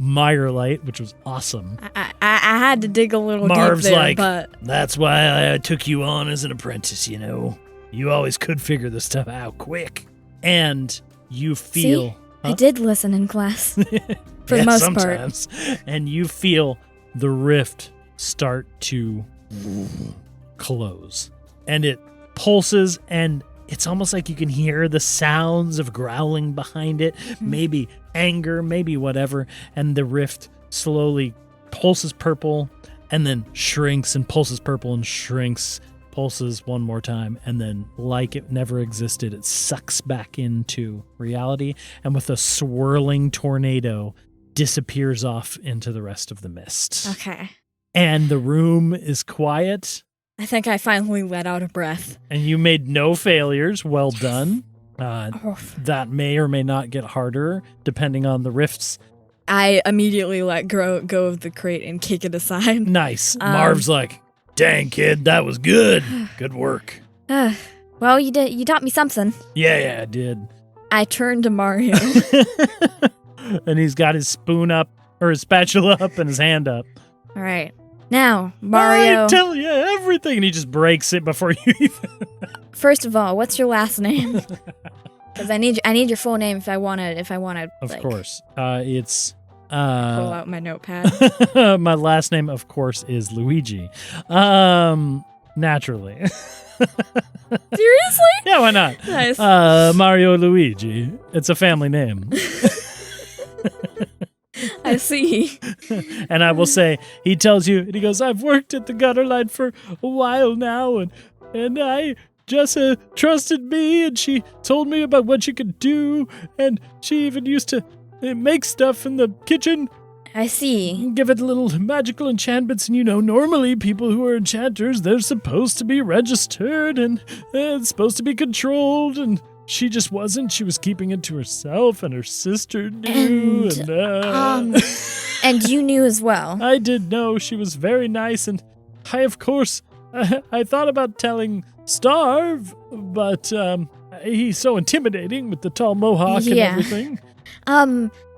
Mirelight, which was awesome. I had to dig a little Marv's deep there, like, but that's why I took you on as an apprentice, you know. You always could figure this stuff out quick. And you feel... See? I did listen in class, for the most sometimes. Part. And you feel the rift start to close. And it pulses, and it's almost like you can hear the sounds of growling behind it, maybe anger, maybe whatever, and the rift slowly pulses purple and then shrinks and pulses purple and shrinks, pulses one more time, and then like it never existed, it sucks back into reality, and with a swirling tornado disappears off into the rest of the mist. Okay. And the room is quiet. I think I finally let out a breath. And you made no failures. Well done. That may or may not get harder, depending on the rifts. I immediately let go of the crate and kick it aside. Nice. Marv's like, dang, kid, that was good. Good work. Well, you taught me something. Yeah, I did. I turned to Mario. And he's got his spoon up, or his spatula up, and his hand up. All right. Now, Mario. I tell you everything. And he just breaks it before you even... First of all, what's your last name? Because I need your full name if I want to. Of course. It's... pull out my notepad. My last name, of course, is Luigi. Naturally. Seriously? Yeah, why not? Nice. Mario Luigi. It's a family name. I see. And I will say, he tells you, and he goes, I've worked at the gutter line for a while now, and Jessa trusted me, and she told me about what she could do, and she even used to make stuff in the kitchen. I see. Give it little magical enchantments, and normally people who are enchanters, they're supposed to be registered, and it's supposed to be controlled, and she just wasn't. She was keeping it to herself, and her sister knew. And you knew as well. I did know. She was very nice, and I, of course, I thought about telling Starve, but he's so intimidating with the tall mohawk and everything.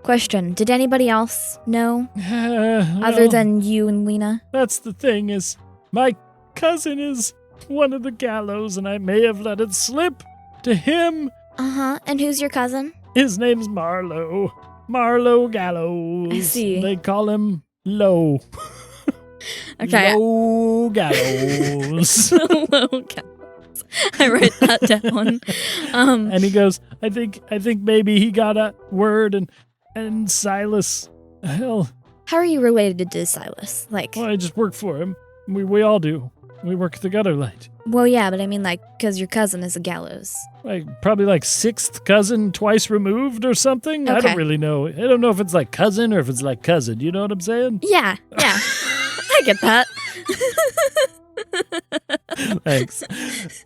Question, did anybody else know other Well, than you and Lena? that's the thing is, my cousin is one of the gallows, and I may have let it slip to him. Uh-huh. And who's your cousin? His name's Marlowe. Marlowe Gallows. I see. They call him Low. Okay. Low Gallows. Low gallows. I write that down. And he goes, I think maybe he got a word, and Silas, hell, How are you related to Silas? Like, well, I just work for him. We all do. We work at the gutter light. well, yeah, but I mean, like, because your cousin is a gallows. Probably like sixth cousin twice removed or something. I Okay. don't really know. I don't know if it's like cousin or if it's like cousin. You know what I'm saying? Yeah. I get that. Thanks.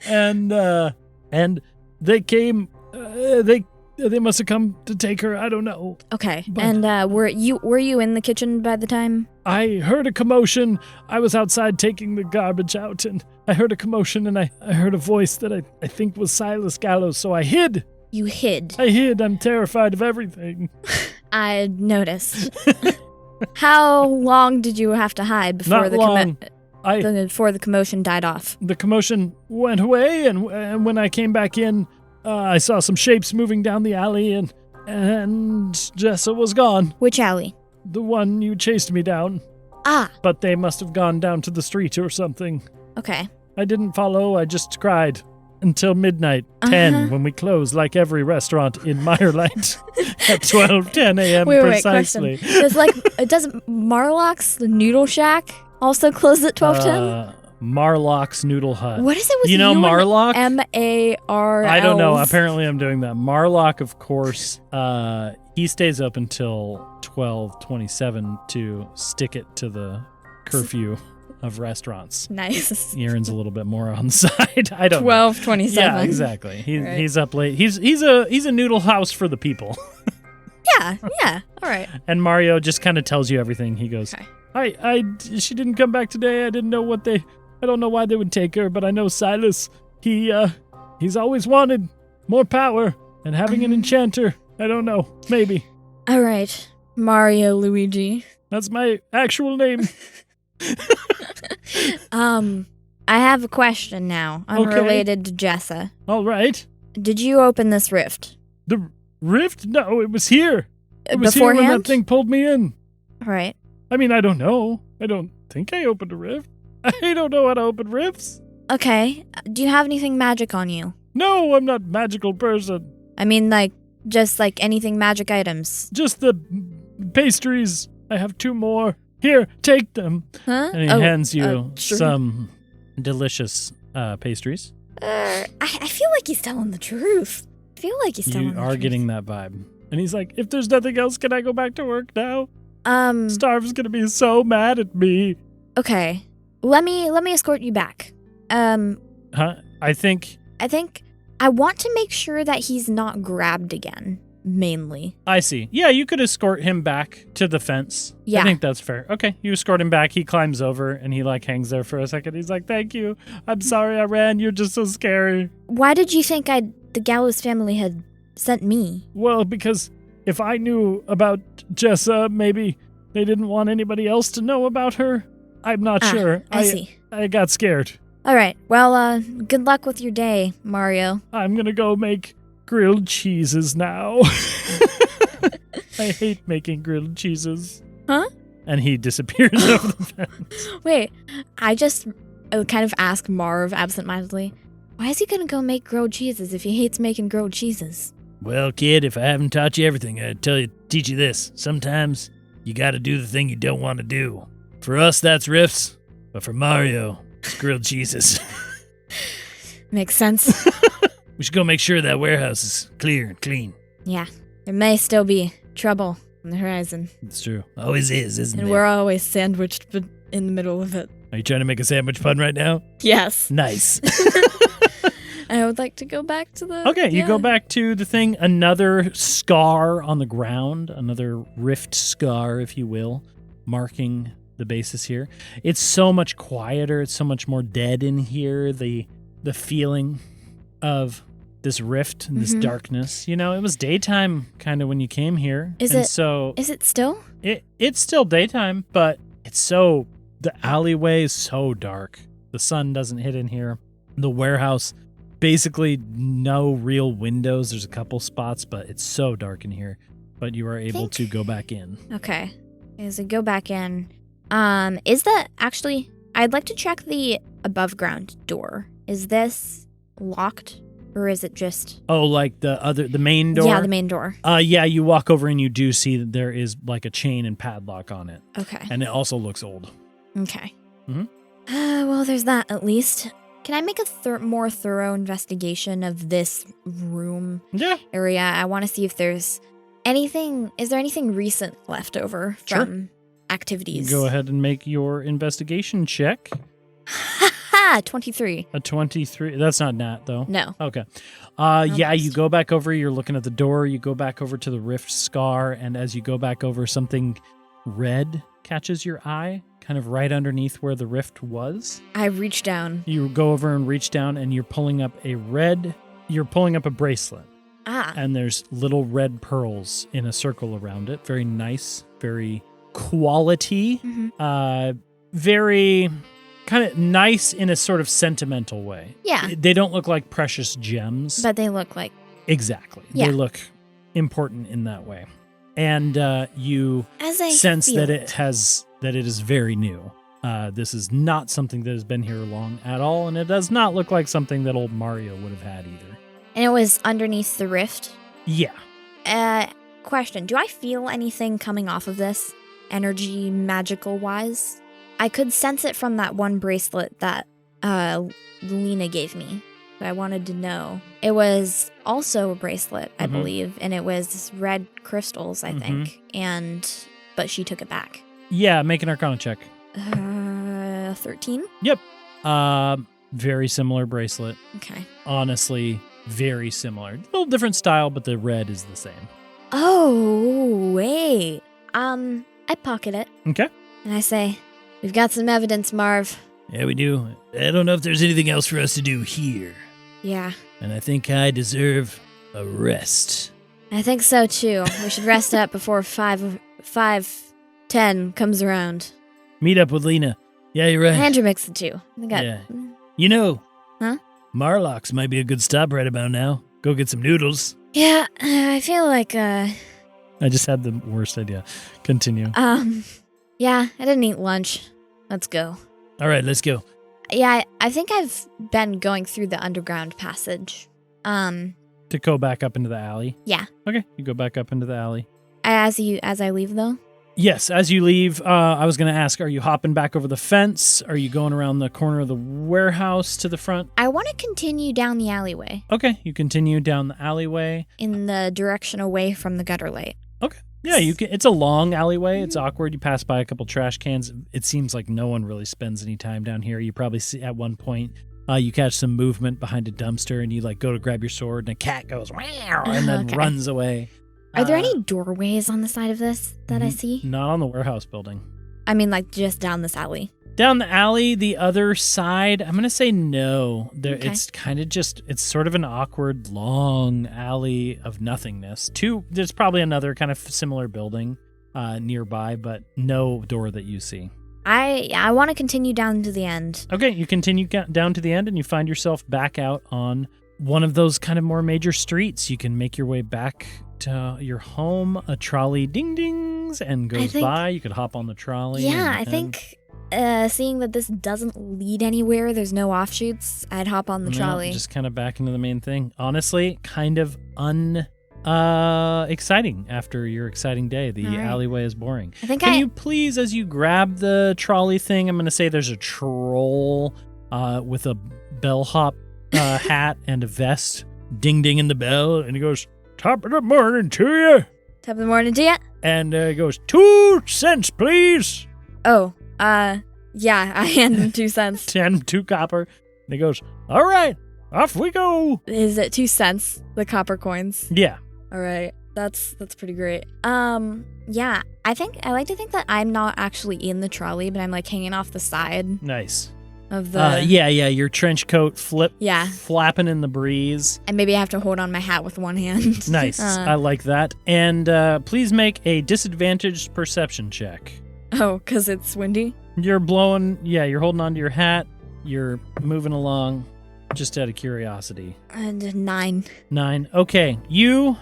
And they came. They must have come to take her. I don't know. Okay. But- And were you in the kitchen by the time? I heard a commotion. I was outside taking the garbage out, and I heard a commotion, and I heard a voice that I think was Silas Gallows. So I hid. You hid. I'm terrified of everything. I noticed. How long did you have to hide before Not long. before the commotion died off? The commotion went away, and when I came back in, I saw some shapes moving down the alley, and Jessa was gone. Which alley? The one you chased me down. Ah, But they must have gone down to the street or something. okay. I didn't follow, I just cried. Until midnight, 10, when we close, like every restaurant in Mirelight, at 10 a.m. Wait, precisely. question. Doesn't Marlock's, the noodle shack, also close at 12:10? Marlock's Noodle Hut. What is it with You know and Marlock? M-A-R-L? I don't know. Apparently, I'm doing that. Marlock, of course, he stays up until 12:27 to stick it to the curfew of restaurants. Nice. Aaron's a little bit more on the side. I don't know. 12:27. Yeah, exactly. Right. He's up late. He's a noodle house for the people. Yeah. All right. And Mario just kind of tells you everything. He goes, Okay. she didn't come back today. I don't know why they would take her, but I know Silas, he's always wanted more power and having an enchanter. I don't know. Maybe. All right. Mario Luigi. That's my actual name. I have a question now, unrelated to Jessa. All right. Did you open this rift? The rift? No, it was here. It was here when Beforehand? that thing pulled me in. All right. I mean, I don't know. I don't think I opened a rift. I don't know how to open rifts. Okay. Do you have anything magic on you? No, I'm not a magical person. I mean, just anything magic items. Just the pastries. I have 2 more. Here, take them. Huh? And he hands you sure. some delicious pastries. I feel like he's telling the truth. You are getting that vibe. And he's like, if there's nothing else, can I go back to work now? Um. Starv's gonna be so mad at me. Okay. Let me escort you back. Huh? I think I want to make sure that he's not grabbed again. Mainly. I see. Yeah, you could escort him back to the fence. Yeah. I think that's fair. Okay, you escort him back. He climbs over and he hangs there for a second. He's like, thank you. I'm sorry I ran. You're just so scary. Why did you think the Gallows family had sent me? Well, because if I knew about Jessa, maybe they didn't want anybody else to know about her. I'm not sure. I see. I got scared. All right. Well, good luck with your day, Mario. I'm gonna go make grilled cheeses now. I hate making grilled cheeses. Huh? And he disappears over the fence. Wait, I just kind of asked Marv absentmindedly, why is he gonna go make grilled cheeses if he hates making grilled cheeses? Well, kid, if I haven't taught you everything, I'd teach you this. Sometimes you gotta do the thing you don't want to do. For us, that's riffs, but for Mario, it's grilled cheeses. Makes sense. We should go make sure that warehouse is clear and clean. Yeah, there may still be trouble on the horizon. It's true. Always is, isn't And it? we're always sandwiched in the middle of it. Are you trying to make a sandwich pun right now? Yes. Nice. I would like to go back to the... Okay, you go back to the thing. Another scar on the ground, another rift scar, if you will, marking the basis here. It's so much quieter. It's so much more dead in here. The feeling of this rift and this darkness. You know, it was daytime kind of when you came here. Is it still? It's still daytime, but the alleyway is so dark. The sun doesn't hit in here. The warehouse, basically no real windows. There's a couple spots, but it's so dark in here. But you are able to go back in. Okay. So go back in. Is that actually... I'd like to check the above ground door. Is this locked? Or is it just... Oh, like the main door? Yeah, the main door. Yeah, you walk over and you do see that there is like a chain and padlock on it. Okay. And it also looks old. Okay. Mm-hmm. Well, there's that at least. Can I make a more thorough investigation of this room area? I want to see if there's anything... Is there anything recent left over from activities? Go ahead and make your investigation check. 23. A 23. That's not nat, though. No. Okay. Yeah, you go back over. You're looking at the door. You go back over to the rift scar. And as you go back over, something red catches your eye, kind of right underneath where the rift was. I reach down. You go over and reach down, and you're pulling up a bracelet. And there's little red pearls in a circle around it. Very nice, very quality, very... kind of nice in a sort of sentimental way. Yeah. They don't look like precious gems. But they look like... Exactly. Yeah. They look important in that way. And you sense that it is very new. This is not something that has been here long at all, and it does not look like something that old Mario would have had either. And it was underneath the rift? Yeah. Question. Do I feel anything coming off of this? Energy, magical-wise? I could sense it from that one bracelet that Lena gave me, but I wanted to know. It was also a bracelet, I believe, and it was red crystals, I think, but she took it back. Yeah, make an Arcana check. 13? Yep. Very similar bracelet. Okay. Honestly, very similar. A little different style, but the red is the same. Oh, wait. I pocket it. Okay. And I say... We've got some evidence, Marv. Yeah, we do. I don't know if there's anything else for us to do here. Yeah. And I think I deserve a rest. I think so, too. We should rest up before 5:10 comes around. Meet up with Lena. Yeah, you're right. Andrew makes it, too. Yeah. You know. Huh? Marlock's might be a good stop right about now. Go get some noodles. Yeah, I feel like, I just had the worst idea. Continue. Yeah, I didn't eat lunch. Let's go. All right, let's go. Yeah, I think I've been going through the underground passage. To go back up into the alley? Yeah. Okay, you go back up into the alley. As I leave, though? Yes, as you leave, I was going to ask, are you hopping back over the fence? Are you going around the corner of the warehouse to the front? I want to continue down the alleyway. Okay, you continue down the alleyway. In the direction away from the gutter light. Okay. Yeah, you can. It's a long alleyway. It's awkward. You pass by a couple trash cans. It seems like no one really spends any time down here. You probably see at one point you catch some movement behind a dumpster, and you like go to grab your sword, and a cat goes wow, and then runs away. Are there any doorways on the side of this that I see? Not on the warehouse building. I mean, like just down this alley. Down the alley, the other side, I'm going to say no. It's kind of it's sort of an awkward, long alley of nothingness. There's probably another kind of similar building nearby, but no door that you see. I want to continue down to the end. Okay, you continue down to the end, and you find yourself back out on one of those kind of more major streets. You can make your way back to your home. A trolley ding-dings and goes by. You could hop on the trolley. Yeah, I think... seeing that this doesn't lead anywhere, there's no offshoots, I'd hop on the trolley. Just kind of back into the main thing. Honestly, kind of exciting after your exciting day. The alleyway is boring. Can you please, as you grab the trolley thing, I'm going to say there's a troll with a bellhop hat and a vest ding-dinging the bell, and he goes, "Top of the morning to you." Top of the morning to you. And he goes, 2 cents, please. Oh. Yeah, I hand him 2 cents. 2 copper. And he goes, all right, off we go. Is it 2 cents, the copper coins? Yeah. All right. That's pretty great. Yeah, I like to think that I'm not actually in the trolley, but I'm like hanging off the side. Nice. of the... Yeah, your trench coat Yeah. flapping in the breeze. And maybe I have to hold on my hat with one hand. Nice. I like that. And please make a disadvantaged perception check. Oh, because it's windy? You're holding on to your hat. You're moving along just out of curiosity. And 9. 9. Okay. You,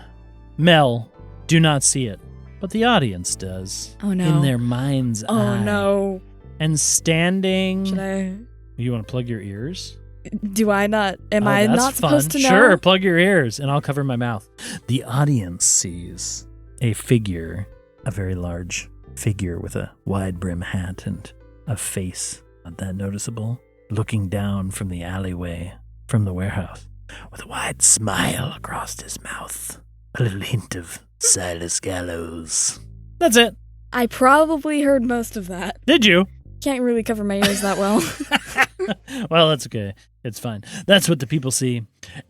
Mel, do not see it, but the audience does. Oh, no. In their mind's eye. Oh, no. And standing... Should I... You want to plug your ears? Do I not... Am I that's not supposed fun. to know? Sure, plug your ears, and I'll cover my mouth. The audience sees a figure, a very large figure with a wide brim hat and a face not that noticeable, looking down from the alleyway from the warehouse with a wide smile across his mouth. A little hint of Silas Gallows. That's it. I probably heard most of that. Did you? Can't really cover my ears that well. Well, that's okay. It's fine. That's what the people see.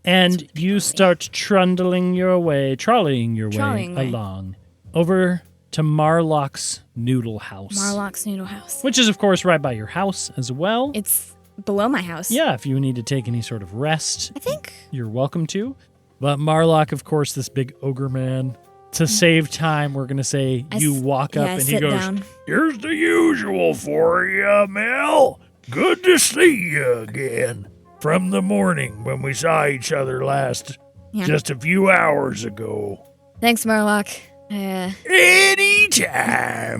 And you start trolleying your way along over to Marlock's Noodle House. Marlock's Noodle House. Which is, of course, right by your house as well. It's below my house. Yeah, if you need to take any sort of rest, I think. You're welcome to. But Marlock, of course, this big ogre man. To save time, we're going to say you walk up and he goes, down. Here's the usual for you, Mel. Good to see you again. From the morning when we saw each other last, just a few hours ago. Thanks, Marlock. Anytime.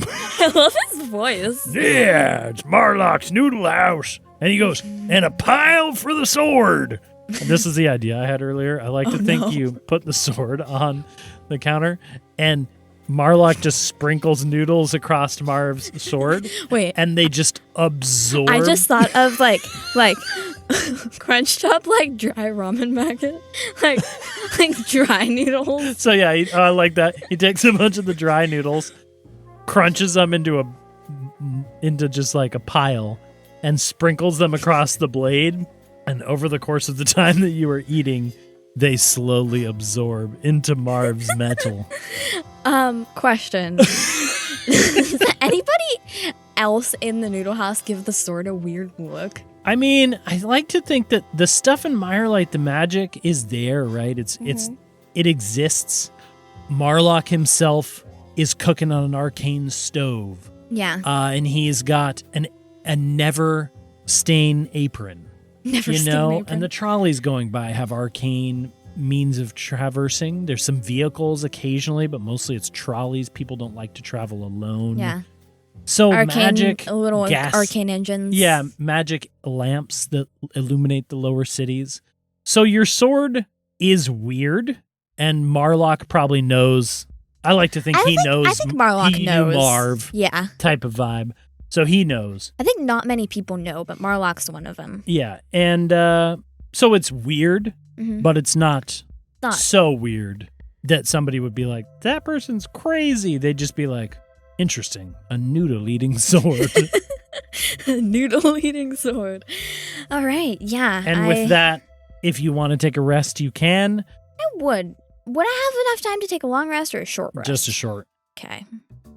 I love his voice. Yeah, it's Marlock's Noodle House. And he goes, and a pile for the sword. And this is the idea I had earlier. I like to think you put the sword on the counter and Marlock just sprinkles noodles across Marv's sword. Wait. And they just absorb. I just thought of like crunched up like dry ramen packet. Like dry noodles. So yeah, I like that. He takes a bunch of the dry noodles, crunches them into just like a pile, and sprinkles them across the blade. And over the course of the time that you are eating, they slowly absorb into Marv's metal. Question. Does anybody else in the Noodle House give the sword a weird look? I mean, I like to think that the stuff in Mirelight, the magic is there, right? It exists. Marlock himself is cooking on an arcane stove. Yeah. And he's got a never stain apron. Never you stain know, apron. and the trolleys going by have arcane means of traversing. There's some vehicles occasionally, but mostly it's trolleys. People don't like to travel alone. Yeah. So arcane gas, arcane engines. Yeah, magic lamps that illuminate the lower cities. So your sword is weird, and Marlock probably knows. I like to think he knows. I think Marlock knows. Marv. Yeah. Type of vibe. So he knows. I think not many people know, but Marlock's one of them. Yeah, and so it's weird, but it's not so weird that somebody would be like, that person's crazy. They'd just be like, interesting, a noodle-eating sword. A noodle-eating sword. All right, yeah. And with that, if you want to take a rest, you can. I would. Would I have enough time to take a long rest or a short rest? Just a short. Okay.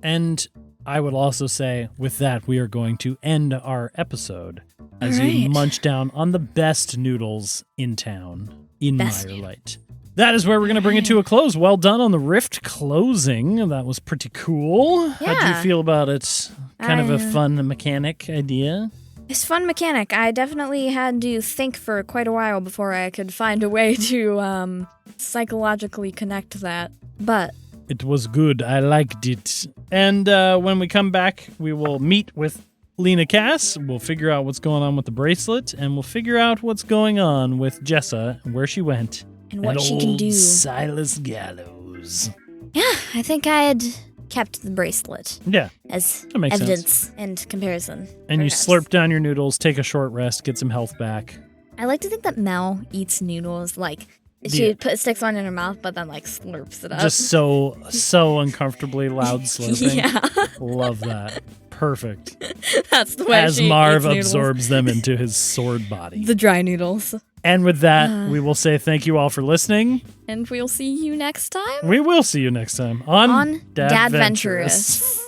And I would also say, with that, we are going to end our episode as you munch down on the best noodles in town in Mirelight. That is where we're going to bring it to a close. Well done on the rift closing. That was pretty cool. Yeah. How'd you feel about it? Kind of a fun mechanic idea. It's a fun mechanic. I definitely had to think for quite a while before I could find a way to psychologically connect that. But it was good. I liked it. And when we come back, we will meet with Lena Cass. We'll figure out what's going on with the bracelet, and we'll figure out what's going on with Jessa, where she went. And what she can do. Silas Gallows. Yeah, I think I had kept the bracelet. Yeah. As makes evidence and comparison. And you slurp down your noodles, take a short rest, get some health back. I like to think that Mel eats noodles like she sticks one in her mouth, but then like slurps it up. Just so uncomfortably loud slurping. Yeah. Love that. Perfect. That's the way as she Marv eats absorbs them into his sword body. The dry noodles. And with that, we will say thank you all for listening. And we'll see you next time. We will see you next time on Dadventurous.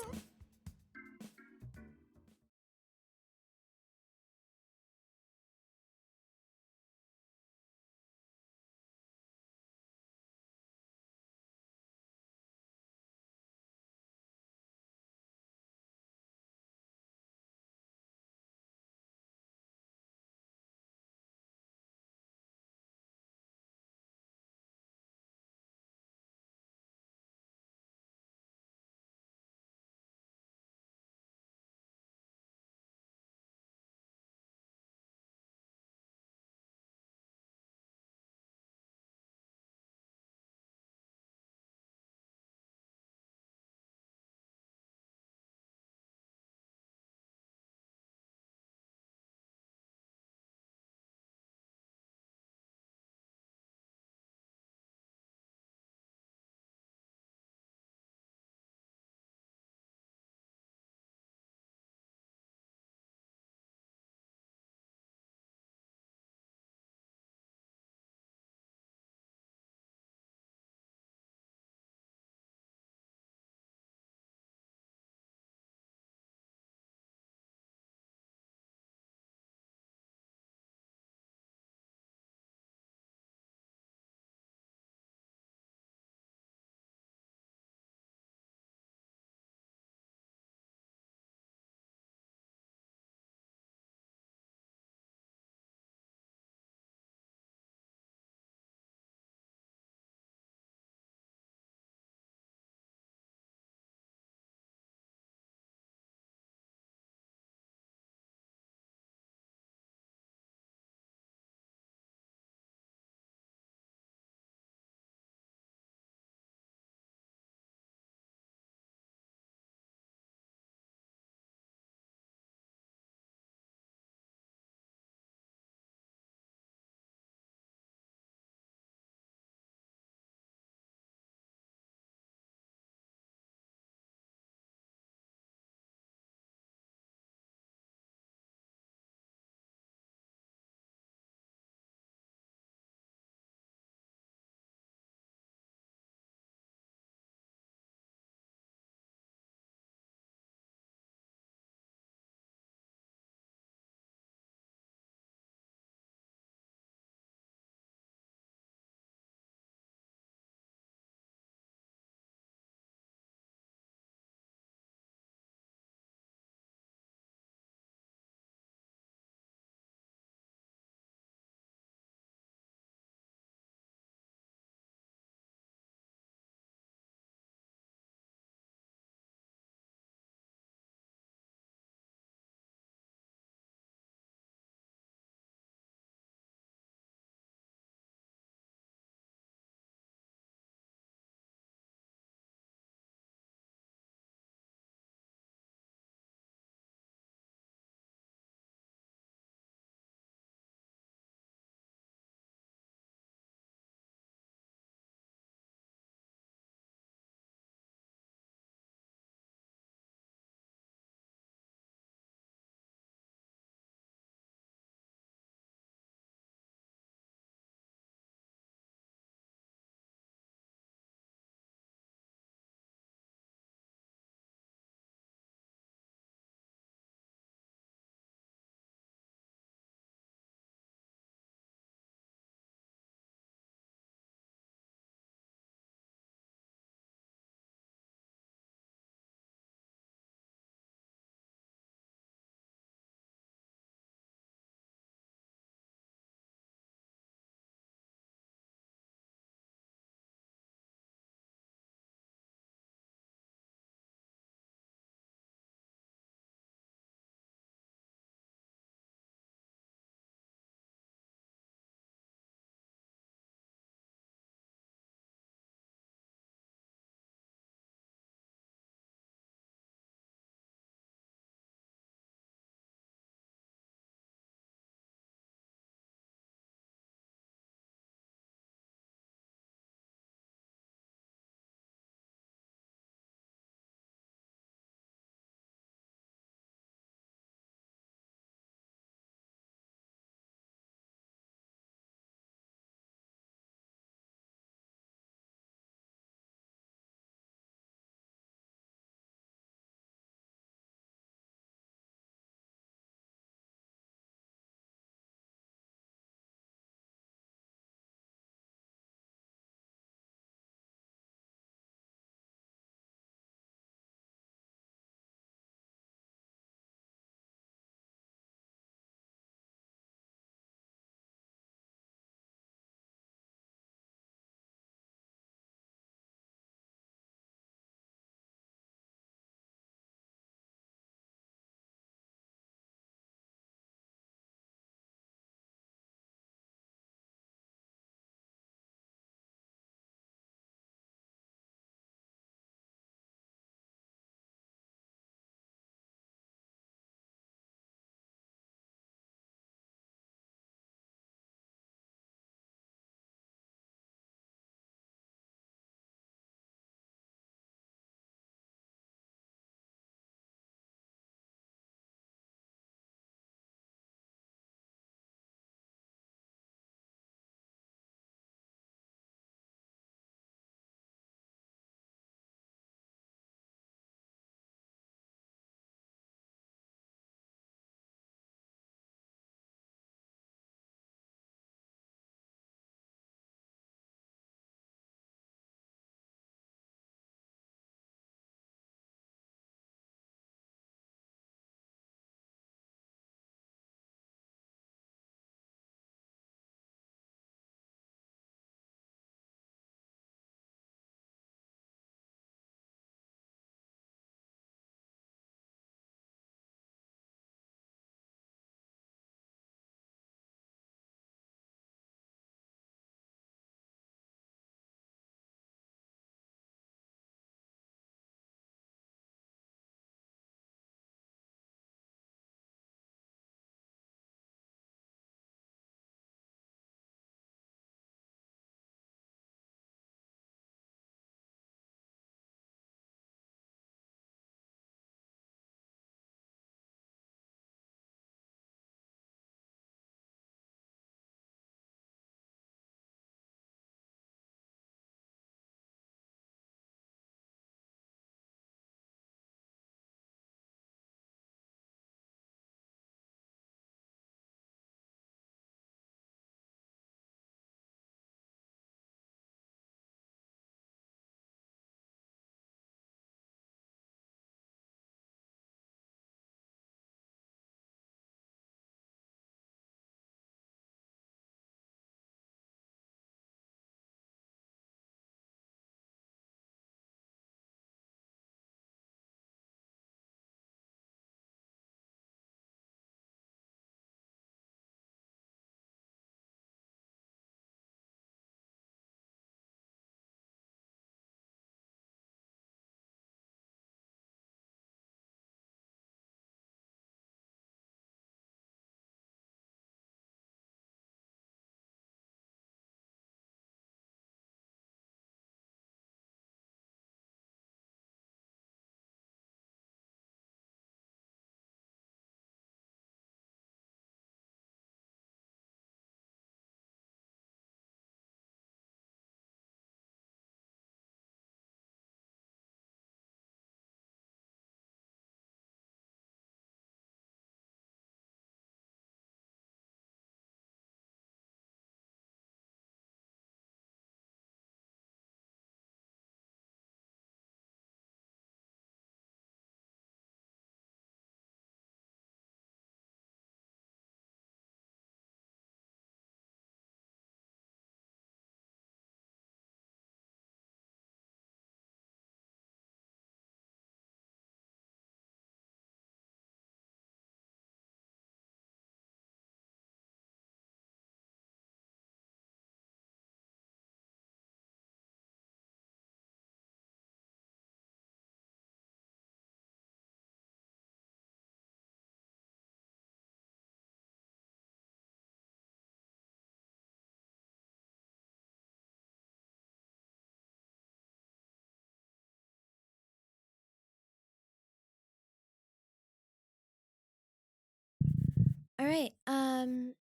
All right.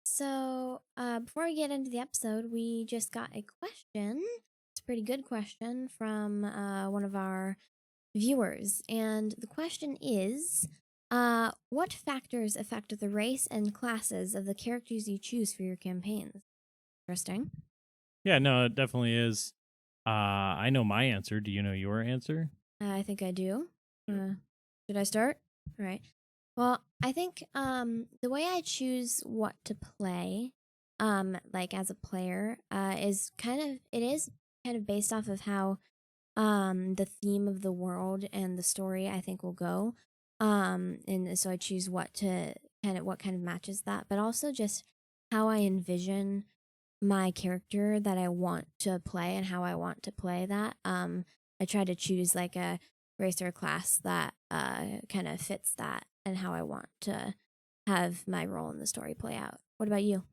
So before we get into the episode, we just got a question. It's a pretty good question from one of our viewers, and the question is, what factors affect the race and classes of the characters you choose for your campaigns? Interesting. Yeah, no, it definitely is. I know my answer. Do you know your answer? I think I do. Should I start? All right. Well, I think the way I choose what to play, like as a player, is kind of based off of how the theme of the world and the story I think will go. And so I choose what kind of matches that, but also just how I envision my character that I want to play and how I want to play that. I try to choose like a race or class that kind of fits that and how I want to have my role in the story play out. What about you?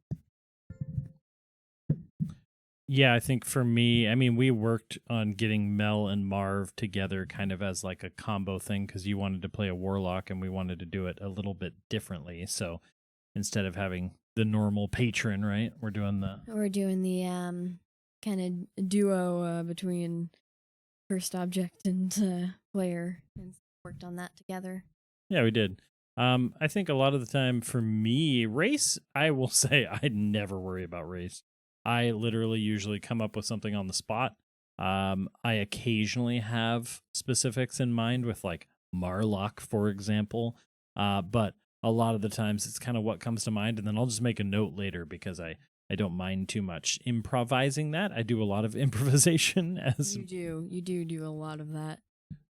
Yeah, I think for me, I mean, we worked on getting Mel and Marv together kind of as like a combo thing because you wanted to play a warlock and we wanted to do it a little bit differently. So instead of having the normal patron, right, we're doing the kind of duo between first object and player, and worked on that together. Yeah, we did. I think a lot of the time for me, race, I will say I never worry about race. I literally usually come up with something on the spot. I occasionally have specifics in mind with like Marlock, for example. But a lot of the times it's kind of what comes to mind, and then I'll just make a note later because I don't mind too much improvising that. I do a lot of improvisation as You do a lot of that.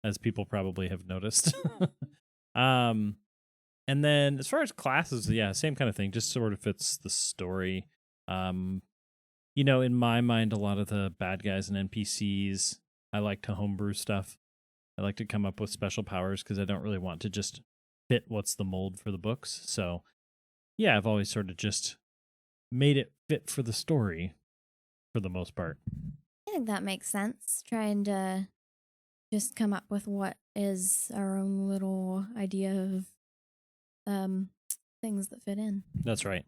as people probably have noticed. And then as far as classes, yeah, same kind of thing, just sort of fits the story. In my mind, a lot of the bad guys and NPCs, I like to homebrew stuff. I like to come up with special powers because I don't really want to just fit what's the mold for the books. So, yeah, I've always sort of just made it fit for the story for the most part. I think that makes sense. Trying to just come up with what is our own little idea of things that fit in. That's right.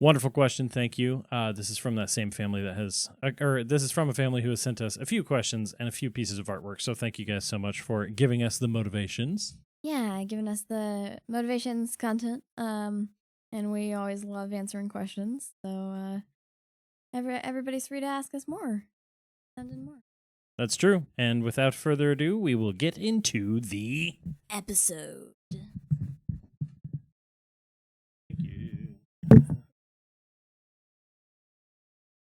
Wonderful question. Thank you. This is from that same family that has, or this is from a family who has sent us a few questions and a few pieces of artwork. So thank you guys so much for giving us the motivations. Yeah, giving us the motivations, content. And we always love answering questions. So everybody's free to ask us more. Send in more. That's true. And without further ado, we will get into the Episode.